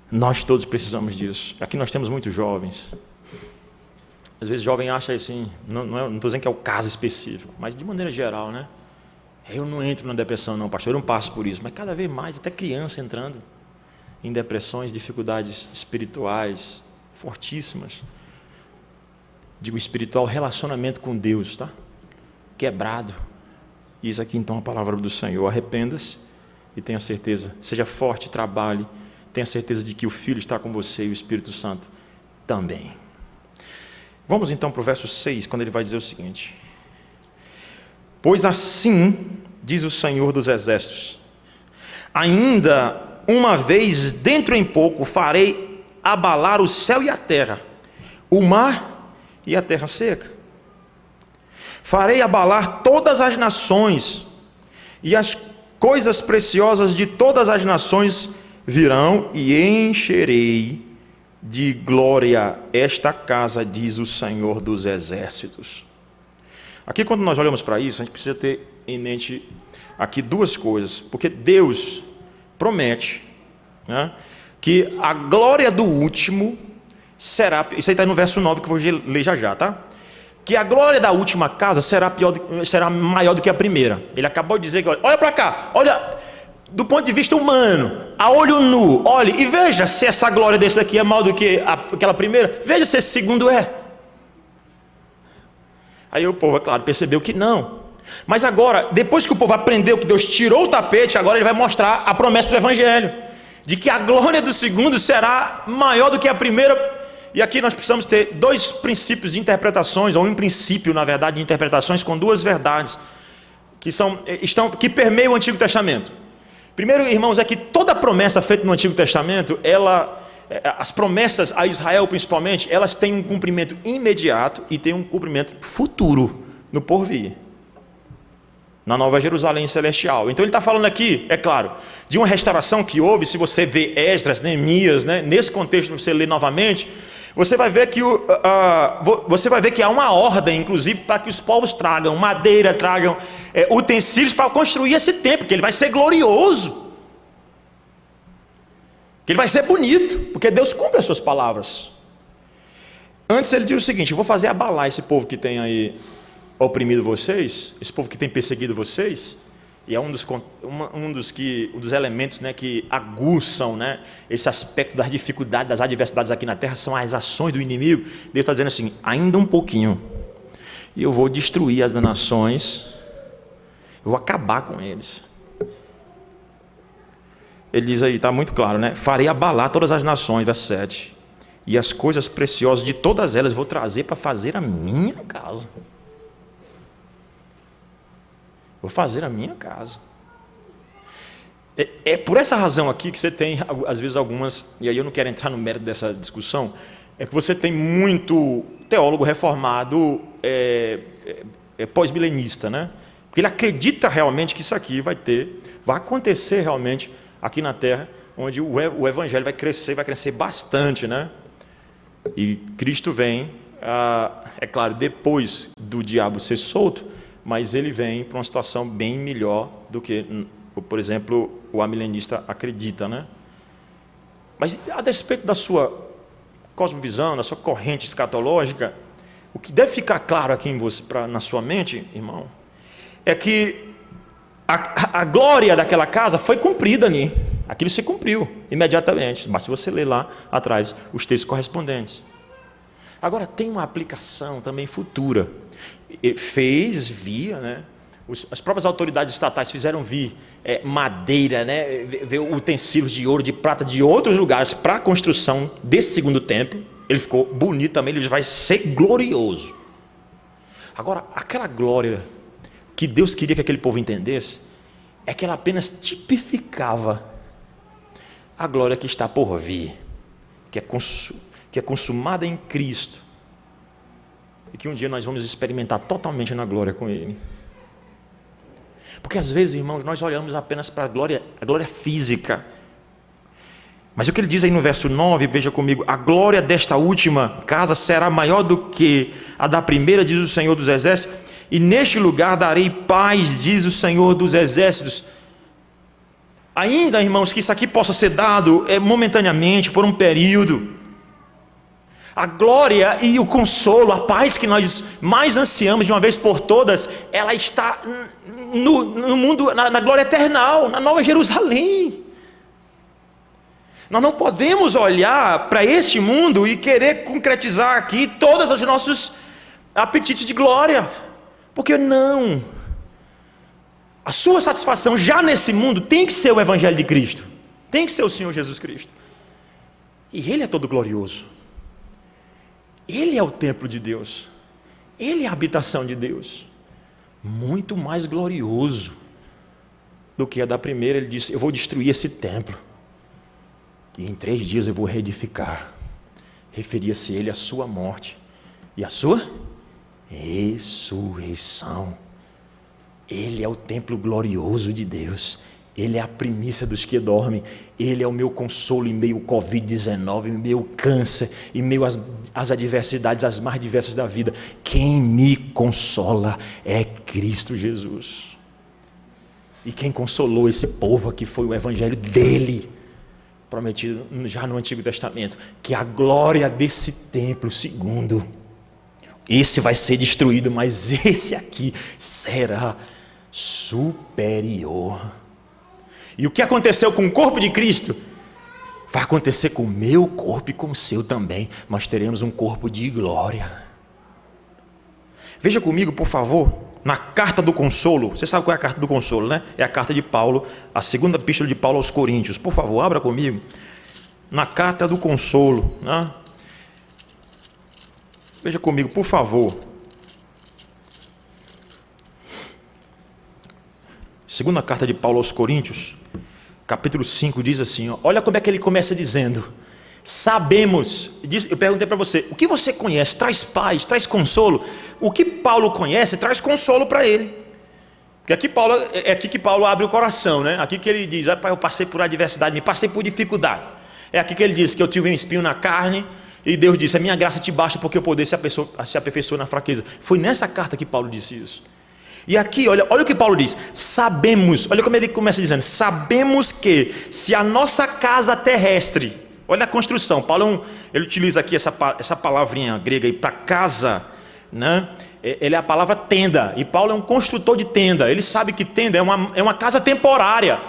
Speaker 2: Nós todos precisamos disso. Aqui nós temos muitos jovens. Às vezes o jovem acha assim, não estou dizendo que é o caso específico, mas de maneira geral, né? Eu não entro na depressão não, pastor, eu não passo por isso, mas cada vez mais, até criança entrando em depressões, dificuldades espirituais fortíssimas. Digo espiritual, relacionamento com Deus, tá? Quebrado. Isso aqui então é a palavra do Senhor. Arrependa-se e tenha certeza, seja forte, trabalhe, tenha certeza de que o Filho está com você e o Espírito Santo também. Vamos então para o verso 6, quando ele vai dizer o seguinte: pois assim diz o Senhor dos Exércitos, ainda uma vez dentro em pouco farei abalar o céu e a terra, o mar e a terra seca. Farei abalar todas as nações, e as coisas preciosas de todas as nações virão, e encherei de glória esta casa, diz o Senhor dos Exércitos. Aqui, quando nós olhamos para isso, a gente precisa ter em mente aqui duas coisas, porque Deus promete, né, que a glória do último será, isso aí está no verso 9 que eu vou ler já, tá? Que a glória da última casa será maior do que a primeira. Ele acabou de dizer que, olha para cá, olha, do ponto de vista humano, a olho nu, olhe e veja se essa glória desse aqui é maior do que aquela primeira, veja se esse segundo é. Aí o povo, é claro, percebeu que não. Mas agora, depois que o povo aprendeu que Deus tirou o tapete, agora ele vai mostrar a promessa do Evangelho, de que a glória do segundo será maior do que a primeira. E aqui nós precisamos ter dois princípios de interpretações, ou um princípio, na verdade, de interpretações com duas verdades, que permeiam o Antigo Testamento. Primeiro, irmãos, é que toda promessa feita no Antigo Testamento, as promessas a Israel principalmente, elas têm um cumprimento imediato e têm um cumprimento futuro, no porvir, na Nova Jerusalém Celestial. Então ele está falando aqui, é claro, de uma restauração que houve. Se você vê Esdras, Neemias, né, nesse contexto, você lê novamente, você vai ver que há uma ordem, inclusive, para que os povos tragam madeira, tragam utensílios para construir esse templo, que ele vai ser glorioso, que ele vai ser bonito, porque Deus cumpre as suas palavras. Antes ele diz o seguinte: eu vou fazer abalar esse povo que tem aí oprimido vocês, esse povo que tem perseguido vocês,
Speaker 1: E é um dos elementos, né, que aguçam, né, esse aspecto das dificuldades, das adversidades aqui na terra, são as ações do inimigo. Deus está dizendo assim: ainda um pouquinho, e eu vou destruir as nações, eu vou acabar com eles. Ele diz aí, está muito claro, né? Farei abalar todas as nações, verso 7. E as coisas preciosas de todas elas vou trazer para fazer a minha casa. Vou fazer a minha casa. É por essa razão aqui que você tem, às vezes, algumas, e aí eu não quero entrar no mérito dessa discussão, é que você tem muito teólogo reformado pós-milenista, né? Porque ele acredita realmente que isso aqui vai acontecer realmente aqui na terra, onde o evangelho vai crescer bastante, né? E Cristo vem, é claro, depois do diabo ser solto, mas ele vem para uma situação bem melhor do que, por exemplo, o amilenista acredita, né? Mas a despeito da sua cosmovisão, da sua corrente escatológica, o que deve ficar claro aqui na sua mente, irmão, é que a glória daquela casa foi cumprida ali. Aquilo se cumpriu imediatamente. Basta você ler lá atrás os textos correspondentes. Agora, tem uma aplicação também futura. Via, né? As próprias autoridades estatais fizeram vir madeira, né? Ver utensílios de ouro, de prata, de outros lugares para a construção desse segundo templo. Ele ficou bonito também, ele vai ser glorioso. Agora, aquela glória que Deus queria que aquele povo entendesse, é que ela apenas tipificava a glória que está por vir, que é consumada em Cristo, e que um dia nós vamos experimentar totalmente na glória com Ele. Porque às vezes, irmãos, nós olhamos apenas para a glória física. Mas o que ele diz aí no verso 9, veja comigo: a glória desta última casa será maior do que a da primeira, diz o Senhor dos Exércitos, e neste lugar darei paz, diz o Senhor dos Exércitos. Ainda, irmãos, que isso aqui possa ser dado momentaneamente, por um período. A glória e o consolo, a paz que nós mais ansiamos de uma vez por todas, ela está no mundo, na glória eternal, na Nova Jerusalém. Nós não podemos olhar para este mundo e querer concretizar aqui todos os nossos apetites de glória, porque não. A sua satisfação já nesse mundo tem que ser o Evangelho de Cristo, tem que ser o Senhor Jesus Cristo, e Ele é todo glorioso, Ele é o templo de Deus, Ele é a habitação de Deus, muito mais glorioso do que a da primeira. Ele disse: eu vou destruir esse templo, e em 3 dias eu vou reedificar. Referia-se ele à sua morte e à sua ressurreição. Ele é o templo glorioso de Deus. Ele é a primícia dos que dormem. Ele é o meu consolo em meio ao Covid-19, em meio ao câncer, em meio às adversidades, as mais diversas da vida. Quem me consola é Cristo Jesus. E quem consolou esse povo aqui foi o evangelho dele, prometido já no Antigo Testamento, que a glória desse templo, segundo, esse vai ser destruído, mas esse aqui será superior. E o que aconteceu com o corpo de Cristo vai acontecer com o meu corpo e com o seu também. Nós teremos um corpo de glória. Veja comigo, por favor, na carta do consolo. Você sabe qual é a carta do consolo, né? É a carta de Paulo, a segunda epístola de Paulo aos Coríntios. Por favor, abra comigo na carta do consolo, né? Veja comigo, por favor. Segunda carta de Paulo aos Coríntios, capítulo 5, diz assim, olha como é que ele começa dizendo: sabemos, eu perguntei para você, o que você conhece traz paz, traz consolo. O que Paulo conhece traz consolo para ele. Porque é aqui que Paulo abre o coração, né? Aqui que ele diz: eu passei por adversidade, me passei por dificuldade. É aqui que ele diz que eu tive um espinho na carne, e Deus disse: a minha graça te basta, porque o poder se aperfeiçoa na fraqueza. Foi nessa carta que Paulo disse isso. E aqui, olha o que Paulo diz: sabemos, olha como ele começa dizendo: sabemos que se a nossa casa terrestre, olha a construção, Paulo ele utiliza aqui essa palavrinha grega aí para casa, né? Ele é a palavra tenda, e Paulo é um construtor de tenda. Ele sabe que tenda é uma casa temporária.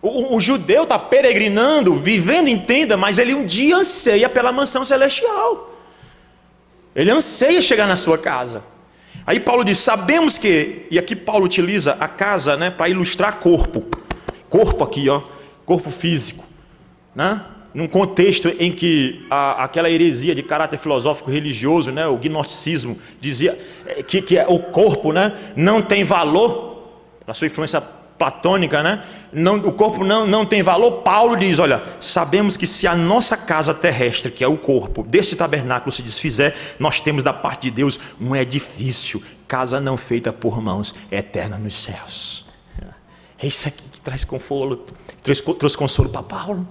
Speaker 1: O judeu está peregrinando, vivendo em tenda, mas ele um dia anseia pela mansão celestial. Ele anseia chegar na sua casa. Aí Paulo diz, sabemos que, e aqui Paulo utiliza a casa, né, para ilustrar corpo. Corpo aqui, ó, corpo físico, né? Num contexto em que aquela heresia de caráter filosófico religioso, né, o gnosticismo, dizia que o corpo, né, não tem valor, a sua influência platônica, né, o corpo não tem valor. Paulo diz, olha, sabemos que se a nossa casa terrestre, que é o corpo, desse tabernáculo se desfizer, nós temos da parte de Deus um edifício, casa não feita por mãos, eterna nos céus. É isso aqui que traz consolo, trouxe consolo para Paulo.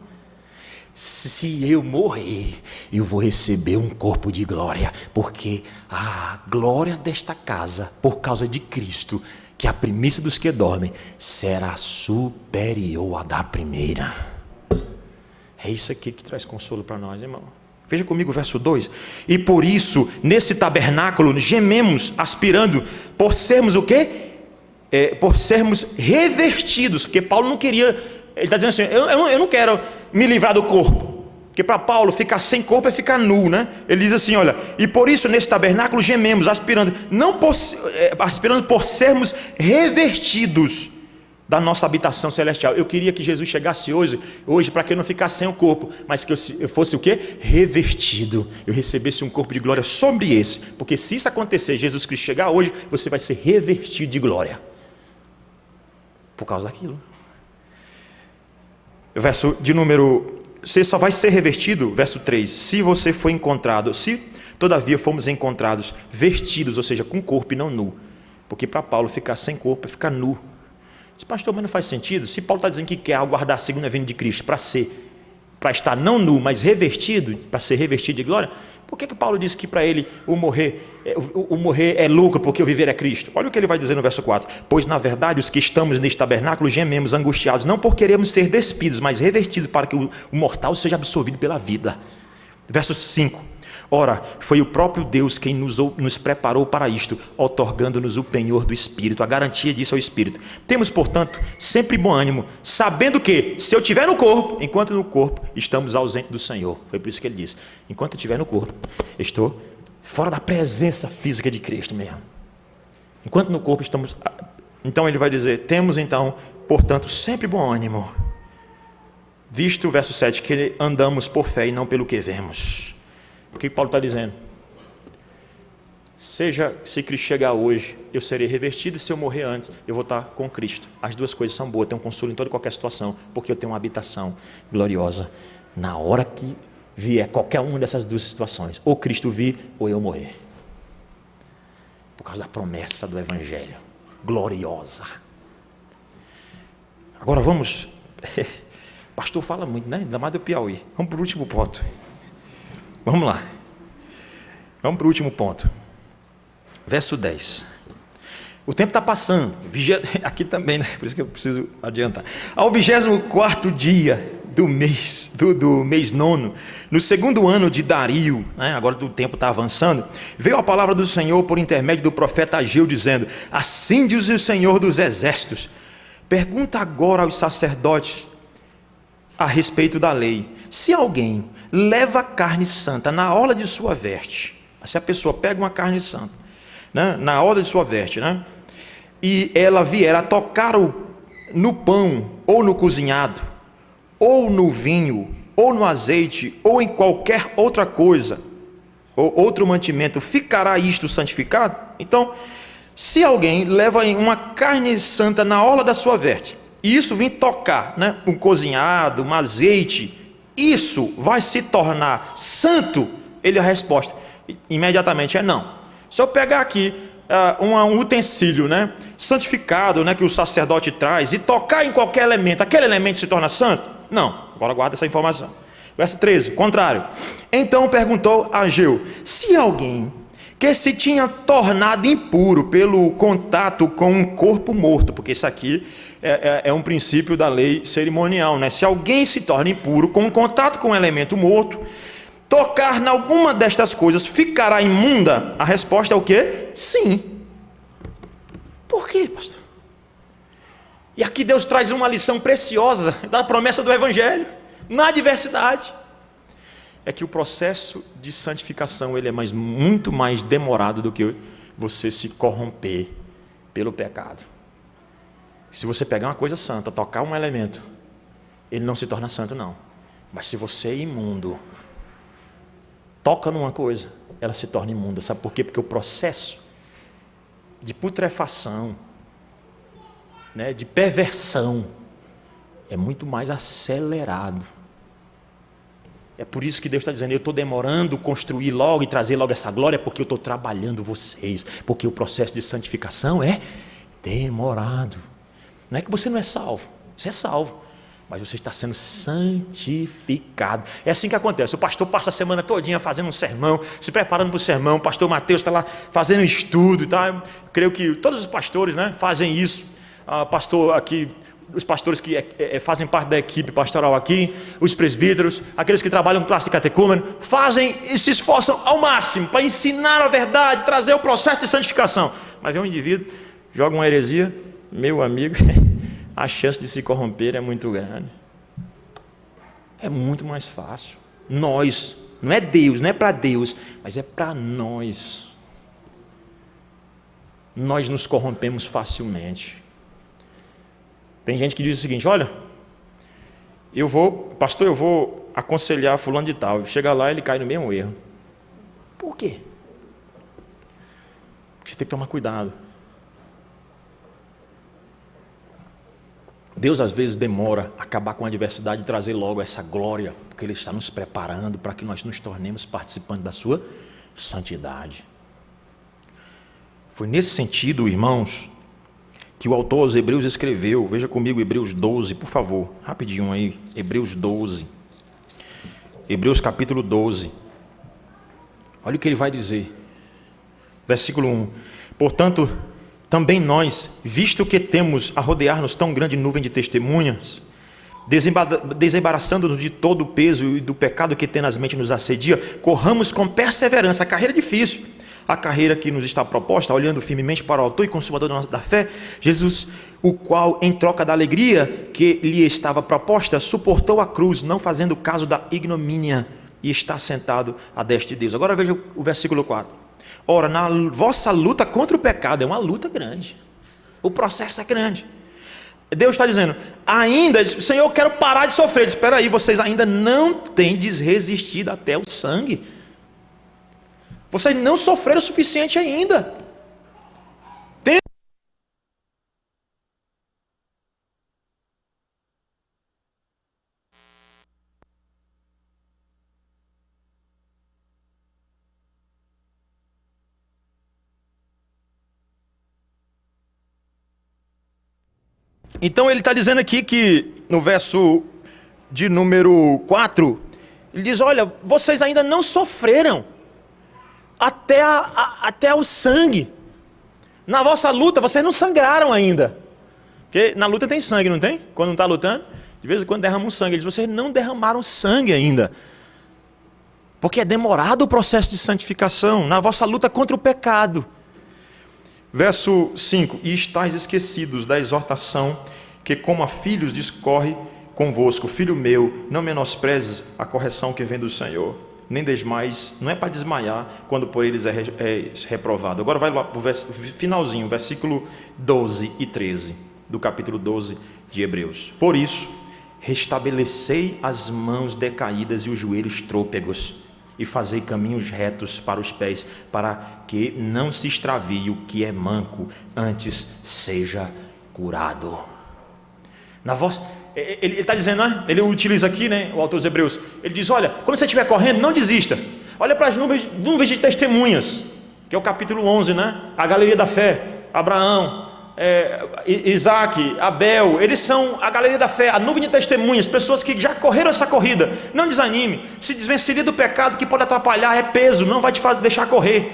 Speaker 1: Se eu morrer, eu vou receber um corpo de glória, porque a glória desta casa, por causa de Cristo, que é a primícia dos que dormem, será superior à da primeira. É isso aqui que traz consolo para nós, irmão. Veja comigo o verso 2. E por isso, nesse tabernáculo, gememos, aspirando, por sermos o quê? Por sermos revestidos, porque Paulo não queria, ele está dizendo assim, eu não quero me livrar do corpo, porque para Paulo ficar sem corpo é ficar nu, né? Ele diz assim, olha, e por isso nesse tabernáculo gememos, aspirando por sermos revestidos da nossa habitação celestial. Eu queria que Jesus chegasse hoje para que eu não ficasse sem o corpo, mas que eu fosse o quê? Revestido, eu recebesse um corpo de glória sobre esse, porque se isso acontecer, Jesus Cristo chegar hoje, você vai ser revestido de glória, por causa daquilo. Verso de número, você só vai ser revestido, verso 3, se você for encontrado, se todavia fomos encontrados vestidos, ou seja, com corpo e não nu, porque para Paulo ficar sem corpo é ficar nu. Esse pastor, mas não faz sentido, se Paulo está dizendo que quer aguardar a segunda vinda de Cristo para estar não nu, mas revestido, para ser revestido de glória, por que Paulo disse que para ele o morrer é lucro, porque o viver é Cristo? Olha o que ele vai dizer no verso 4. Pois na verdade os que estamos neste tabernáculo gememos angustiados, não por queremos ser despidos, mas revestidos para que o mortal seja absorvido pela vida. Verso 5. Ora, foi o próprio Deus quem nos preparou para isto, otorgando-nos o penhor do Espírito, a garantia disso é o Espírito. Temos, portanto, sempre bom ânimo, sabendo que, se eu estiver no corpo, enquanto no corpo, estamos ausentes do Senhor. Foi por isso que ele disse, enquanto eu estiver no corpo, estou fora da presença física de Cristo mesmo. Enquanto no corpo estamos... Então ele vai dizer, temos então, portanto, sempre bom ânimo, visto o verso 7, que andamos por fé e não pelo que vemos. O que Paulo está dizendo? Se Cristo chegar hoje, eu serei revestido, e se eu morrer antes, eu vou estar com Cristo. As duas coisas são boas, eu tenho um consolo em toda e qualquer situação, porque eu tenho uma habitação gloriosa na hora que vier qualquer uma dessas duas situações, ou Cristo vir, ou eu morrer, por causa da promessa do Evangelho gloriosa. Agora vamos, pastor fala muito, né? Ainda mais do Piauí. Vamos para o último ponto. Vamos lá, vamos para o último ponto, verso 10. O tempo está passando, aqui também, né? Por isso que eu preciso adiantar. Ao 24º dia do mês nono, no segundo ano de Dario, né? Agora o tempo está avançando, veio a palavra do Senhor por intermédio do profeta Ageu, dizendo, assim diz o Senhor dos exércitos, pergunta agora aos sacerdotes a respeito da lei, se alguém leva carne santa na orla de sua veste, se a pessoa pega uma carne santa, né, na orla de sua veste, né, e ela vier a tocar no pão, ou no cozinhado, ou no vinho, ou no azeite, ou em qualquer outra coisa, ou outro mantimento, ficará isto santificado? Então, se alguém leva uma carne santa na orla da sua veste, e isso vem tocar, né, um cozinhado, um azeite, isso vai se tornar santo? A resposta imediatamente é não. Se eu pegar aqui um utensílio, né, santificado, né, que o sacerdote traz, e tocar em qualquer elemento, aquele elemento se torna santo? Não. Agora guarda essa informação. Verso 13, contrário. Então perguntou a Ageu, se alguém que se tinha tornado impuro pelo contato com um corpo morto, porque isso aqui é um princípio da lei cerimonial, né? Se alguém se torna impuro com contato com um elemento morto,
Speaker 2: tocar em alguma destas coisas ficará imunda? A resposta é o quê? Sim. Por quê, pastor? E aqui Deus traz uma lição preciosa da promessa do Evangelho, na adversidade. É que o processo de santificação ele é muito mais demorado do que você se corromper pelo pecado. Se você pegar uma coisa santa, tocar um elemento, ele não se torna santo, não. Mas se você é imundo, toca numa coisa, ela se torna imunda. Sabe por quê? Porque o processo de putrefação, né, de perversão, é muito mais acelerado. É por isso que Deus está dizendo, eu estou demorando construir logo e trazer logo essa glória, porque eu estou trabalhando vocês, porque o processo de santificação é demorado. Não é que você não é salvo, você é salvo, mas você está sendo santificado. É assim que acontece, o pastor passa a semana todinha fazendo um sermão, se preparando para o sermão, o pastor Mateus está lá fazendo um estudo, tá? Eu creio que todos os pastores, né, fazem isso. Pastor aqui, os pastores que fazem parte da equipe pastoral aqui, os presbíteros, aqueles que trabalham com classe catecúmeno, fazem e se esforçam ao máximo para ensinar a verdade, trazer o processo de santificação. Mas vem um indivíduo, joga uma heresia, meu amigo, a chance de se corromper é muito grande. É muito mais fácil. Nós, não é Deus, não é para Deus, mas é para nós. Nós nos corrompemos facilmente. Tem gente que diz o seguinte, olha, pastor, eu vou aconselhar fulano de tal. Chega lá, ele cai no mesmo erro. Por quê? Porque você tem que tomar cuidado. Deus às vezes demora a acabar com a adversidade e trazer logo essa glória, porque Ele está nos preparando para que nós nos tornemos participantes da sua santidade. Foi nesse sentido, irmãos, que o autor aos Hebreus escreveu. Veja comigo Hebreus 12, por favor, rapidinho aí, Hebreus 12, Hebreus capítulo 12, olha o que ele vai dizer, versículo 1, portanto, também nós, visto que temos a rodear-nos tão grande nuvem de testemunhas, desembaraçando-nos de todo o peso e do pecado que tenazmente nos assedia, corramos com perseverança, a carreira é difícil, a carreira que nos está proposta, olhando firmemente para o autor e consumador da fé, Jesus, o qual, em troca da alegria que lhe estava proposta, suportou a cruz, não fazendo caso da ignomínia, e está sentado à destra de Deus. Agora veja o versículo 4. Ora, na vossa luta contra o pecado, é uma luta grande, o processo é grande. Deus está dizendo, ainda, Senhor, eu quero parar de sofrer. Espera aí, vocês ainda não tendes resistido até o sangue. Vocês não sofreram o suficiente ainda. Então ele está dizendo aqui que no verso de número 4, ele diz, olha, vocês ainda não sofreram até o sangue. Na vossa luta, vocês não sangraram ainda. Porque na luta tem sangue, não tem? Quando não está lutando, de vez em quando derrama um sangue. Ele diz, vocês não derramaram sangue ainda. Porque é demorado o processo de santificação. Na vossa luta contra o pecado. Verso 5. E estáis esquecidos da exortação que como a filhos discorre convosco. Filho meu, não menosprezes a correção que vem do Senhor. Nem desmais, não é para desmaiar quando por eles é reprovado. Agora vai lá para o finalzinho, versículo 12 e 13 do capítulo 12 de Hebreus. Por isso, restabelecei as mãos decaídas e os joelhos trôpegos, e fazei caminhos retos para os pés, para que não se extravie o que é manco, antes seja curado. Na voz... Ele está dizendo, né? Ele utiliza aqui, né, o autor dos Hebreus, ele diz, olha, quando você estiver correndo, não desista, olha para as nuvens de testemunhas, que é o capítulo 11, né? A galeria da fé, Abraão, Isaac, Abel, eles são a galeria da fé, a nuvem de testemunhas, pessoas que já correram essa corrida. Não desanime, se desvencilhe do pecado que pode atrapalhar, é peso, não vai te deixar correr.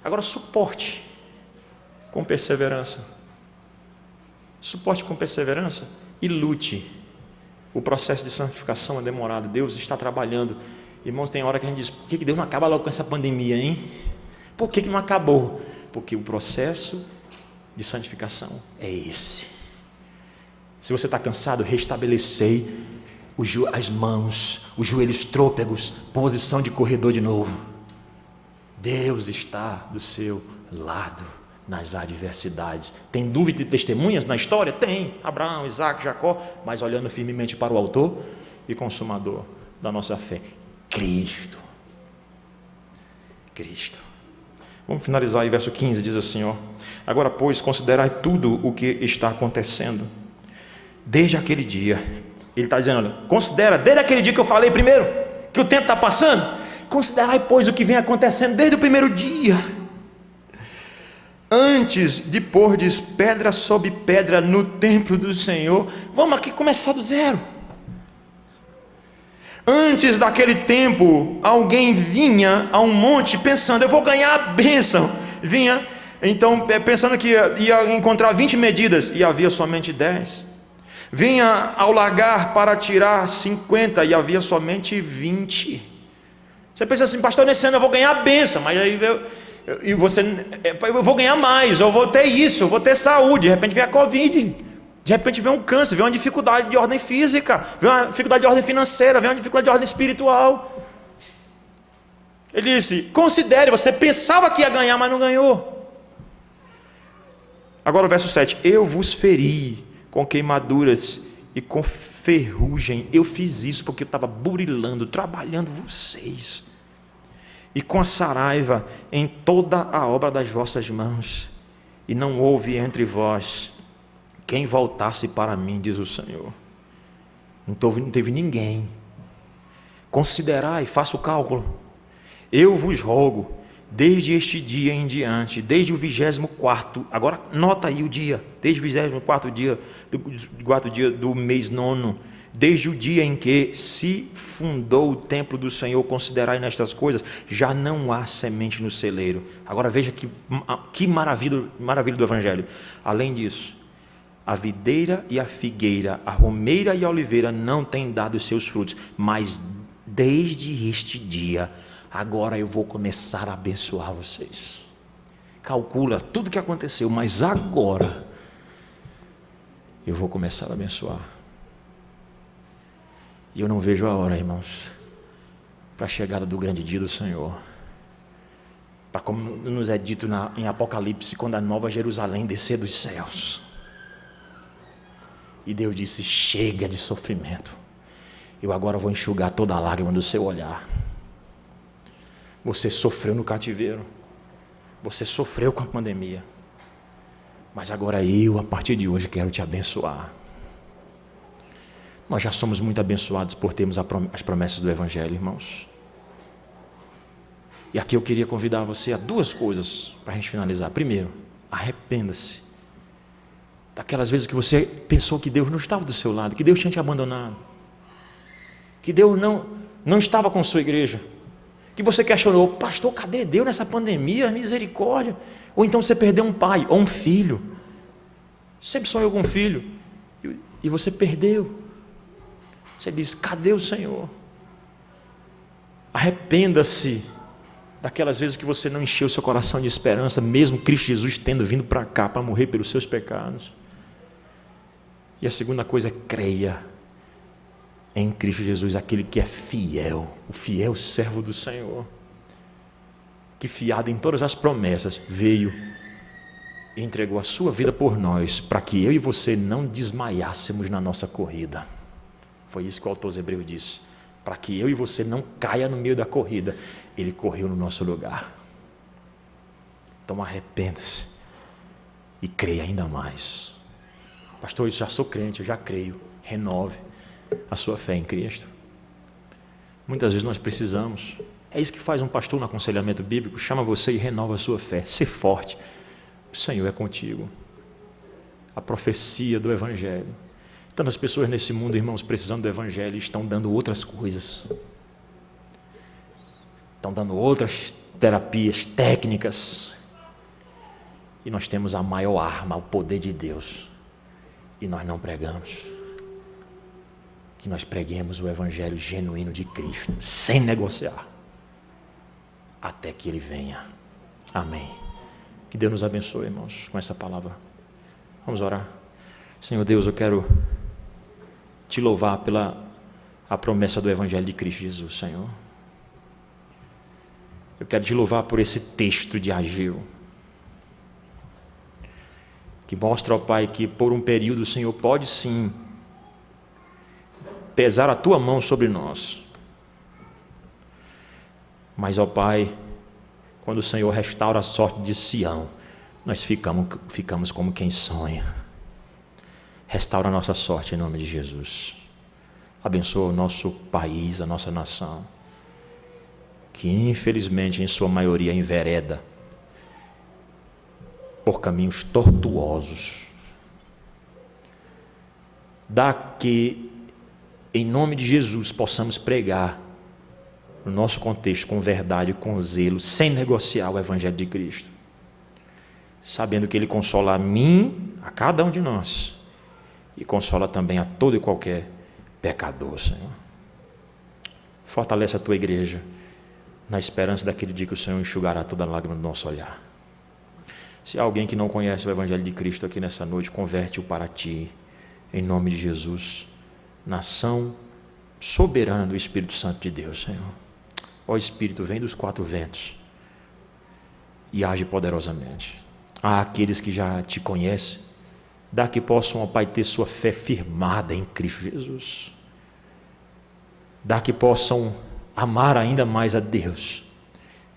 Speaker 2: Agora suporte com perseverança, e lute. O processo de santificação é demorado. Deus está trabalhando Irmãos, tem hora que a gente diz, por que Deus não acaba logo com essa pandemia, hein? Por que não acabou? Porque o processo de santificação é esse. Se você está cansado, restabelecei as mãos, os joelhos trôpegos, posição de corredor de novo. Deus está do seu lado nas adversidades. Tem dúvida de testemunhas na história? Tem. Abraão, Isaac, Jacó, mas olhando firmemente para o autor e consumador da nossa fé. Cristo. Vamos finalizar aí, verso 15, diz assim, ó. Agora, pois, considerai tudo o que está acontecendo. Desde aquele dia, ele está dizendo, olha, considera, desde aquele dia que eu falei primeiro, que o tempo está passando, considerai, pois, o que vem acontecendo desde o primeiro dia. Antes de pordes pedra sobre pedra no templo do Senhor, vamos aqui começar do zero. Antes daquele tempo, alguém vinha a um monte pensando, eu vou ganhar a bênção. Vinha, então, pensando que ia encontrar 20 medidas, e havia somente 10. Vinha ao lagar para tirar 50, e havia somente 20. Você pensa assim, pastor, nesse ano eu vou ganhar a bênção, mas aí eu vou ganhar mais, eu vou ter isso, eu vou ter saúde, de repente vem a Covid. De repente vem um câncer, vem uma dificuldade de ordem física, vem uma dificuldade de ordem financeira, vem uma dificuldade de ordem espiritual. Ele disse, considere, você pensava que ia ganhar, mas não ganhou. Agora o verso 7, eu vos feri com queimaduras e com ferrugem. Eu fiz isso porque eu estava burilando, trabalhando vocês. E com a saraiva em toda a obra das vossas mãos. E não houve entre vós quem voltasse para mim, diz o Senhor. Não teve ninguém. Considerai, faça o cálculo. Eu vos rogo, desde este dia em diante, desde o 24º, agora nota aí o dia, desde o 24º dia do mês 9º, desde o dia em que se fundou o templo do Senhor, considerai nestas coisas, já não há semente no celeiro. Agora veja que maravilha do Evangelho. Além disso, a videira e a figueira, a romeira e a oliveira não têm dado seus frutos, mas desde este dia, agora eu vou começar a abençoar vocês. Calcula tudo que aconteceu, mas agora eu vou começar a abençoar. E eu não vejo a hora, irmãos, para a chegada do grande dia do Senhor. Para como nos é dito em Apocalipse, quando a nova Jerusalém descer dos céus. E Deus disse, chega de sofrimento. Eu agora vou enxugar toda a lágrima do seu olhar. Você sofreu no cativeiro. Você sofreu com a pandemia. Mas agora eu, a partir de hoje, quero te abençoar. Nós já somos muito abençoados por termos as promessas do Evangelho, irmãos. E aqui eu queria convidar você a duas coisas para a gente finalizar. Primeiro, arrependa-se daquelas vezes que você pensou que Deus não estava do seu lado, que Deus tinha te abandonado, que Deus não estava com sua igreja, que você questionou, pastor, cadê Deus nessa pandemia, misericórdia? Ou então você perdeu um pai ou um filho, sempre sonhou com um filho, e você perdeu. Você diz, cadê o Senhor? Arrependa-se daquelas vezes que você não encheu seu coração de esperança, mesmo Cristo Jesus tendo vindo para cá para morrer pelos seus pecados. E a segunda coisa é creia em Cristo Jesus, aquele que é fiel, o fiel servo do Senhor, que fiado em todas as promessas, veio e entregou a sua vida por nós, para que eu e você não desmaiássemos na nossa corrida. Foi isso que o autor Hebreu disse, para que eu e você não caia no meio da corrida, ele correu no nosso lugar. Então arrependa-se e creia ainda mais. Pastor, eu já sou crente, eu já creio. Renove a sua fé em Cristo. Muitas vezes nós precisamos. É isso que faz um pastor no aconselhamento bíblico, chama você e renova a sua fé. Ser forte. O Senhor é contigo. A profecia do Evangelho. Tantas pessoas nesse mundo, irmãos, precisando do Evangelho, estão dando outras coisas. Estão dando outras terapias, técnicas. E nós temos a maior arma, o poder de Deus. E nós não pregamos.
Speaker 1: que nós preguemos o evangelho genuíno de Cristo, sem negociar, até que Ele venha. Amém. Que Deus nos abençoe, irmãos, com essa palavra. Vamos orar. Senhor Deus, eu quero Te louvar pela a promessa do evangelho de Cristo Jesus, Senhor. Eu quero Te louvar por esse texto de Ageu, que mostra, ó Pai, que por um período o Senhor pode sim pesar a Tua mão sobre nós. Mas, ó Pai, quando o Senhor restaura a sorte de Sião, nós ficamos como quem sonha. Restaura a nossa sorte em nome de Jesus. Abençoa o nosso país, a nossa nação, que infelizmente em sua maioria envereda por caminhos tortuosos. Dá que, em nome de Jesus, possamos pregar no nosso contexto com verdade, com zelo, sem negociar o evangelho de Cristo, sabendo que Ele consola a mim, a cada um de nós, e consola também a todo e qualquer pecador, Senhor. Fortalece a Tua igreja na esperança daquele dia que o Senhor enxugará toda lágrima do nosso olhar. Se há alguém que não conhece o evangelho de Cristo aqui nessa noite, converte-o para Ti, em nome de Jesus, nação soberana do Espírito Santo de Deus, Senhor. Ó Espírito, vem dos quatro ventos e age poderosamente. Há aqueles que já Te conhecem, dá que possam, ó Pai, ter sua fé firmada em Cristo Jesus. Dá que possam amar ainda mais a Deus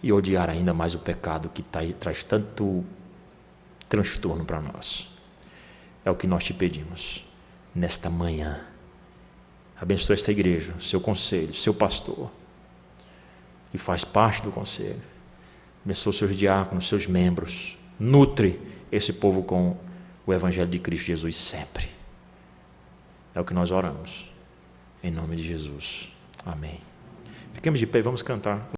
Speaker 1: e odiar ainda mais o pecado que traz tanto transtorno para nós. É o que nós Te pedimos nesta manhã. Abençoa esta igreja, seu conselho, seu pastor, que faz parte do conselho. Abençoa seus diáconos, seus membros. Nutre esse povo com o evangelho de Cristo Jesus sempre. É o que nós oramos. Em nome de Jesus. Amém. Fiquemos de pé, vamos cantar.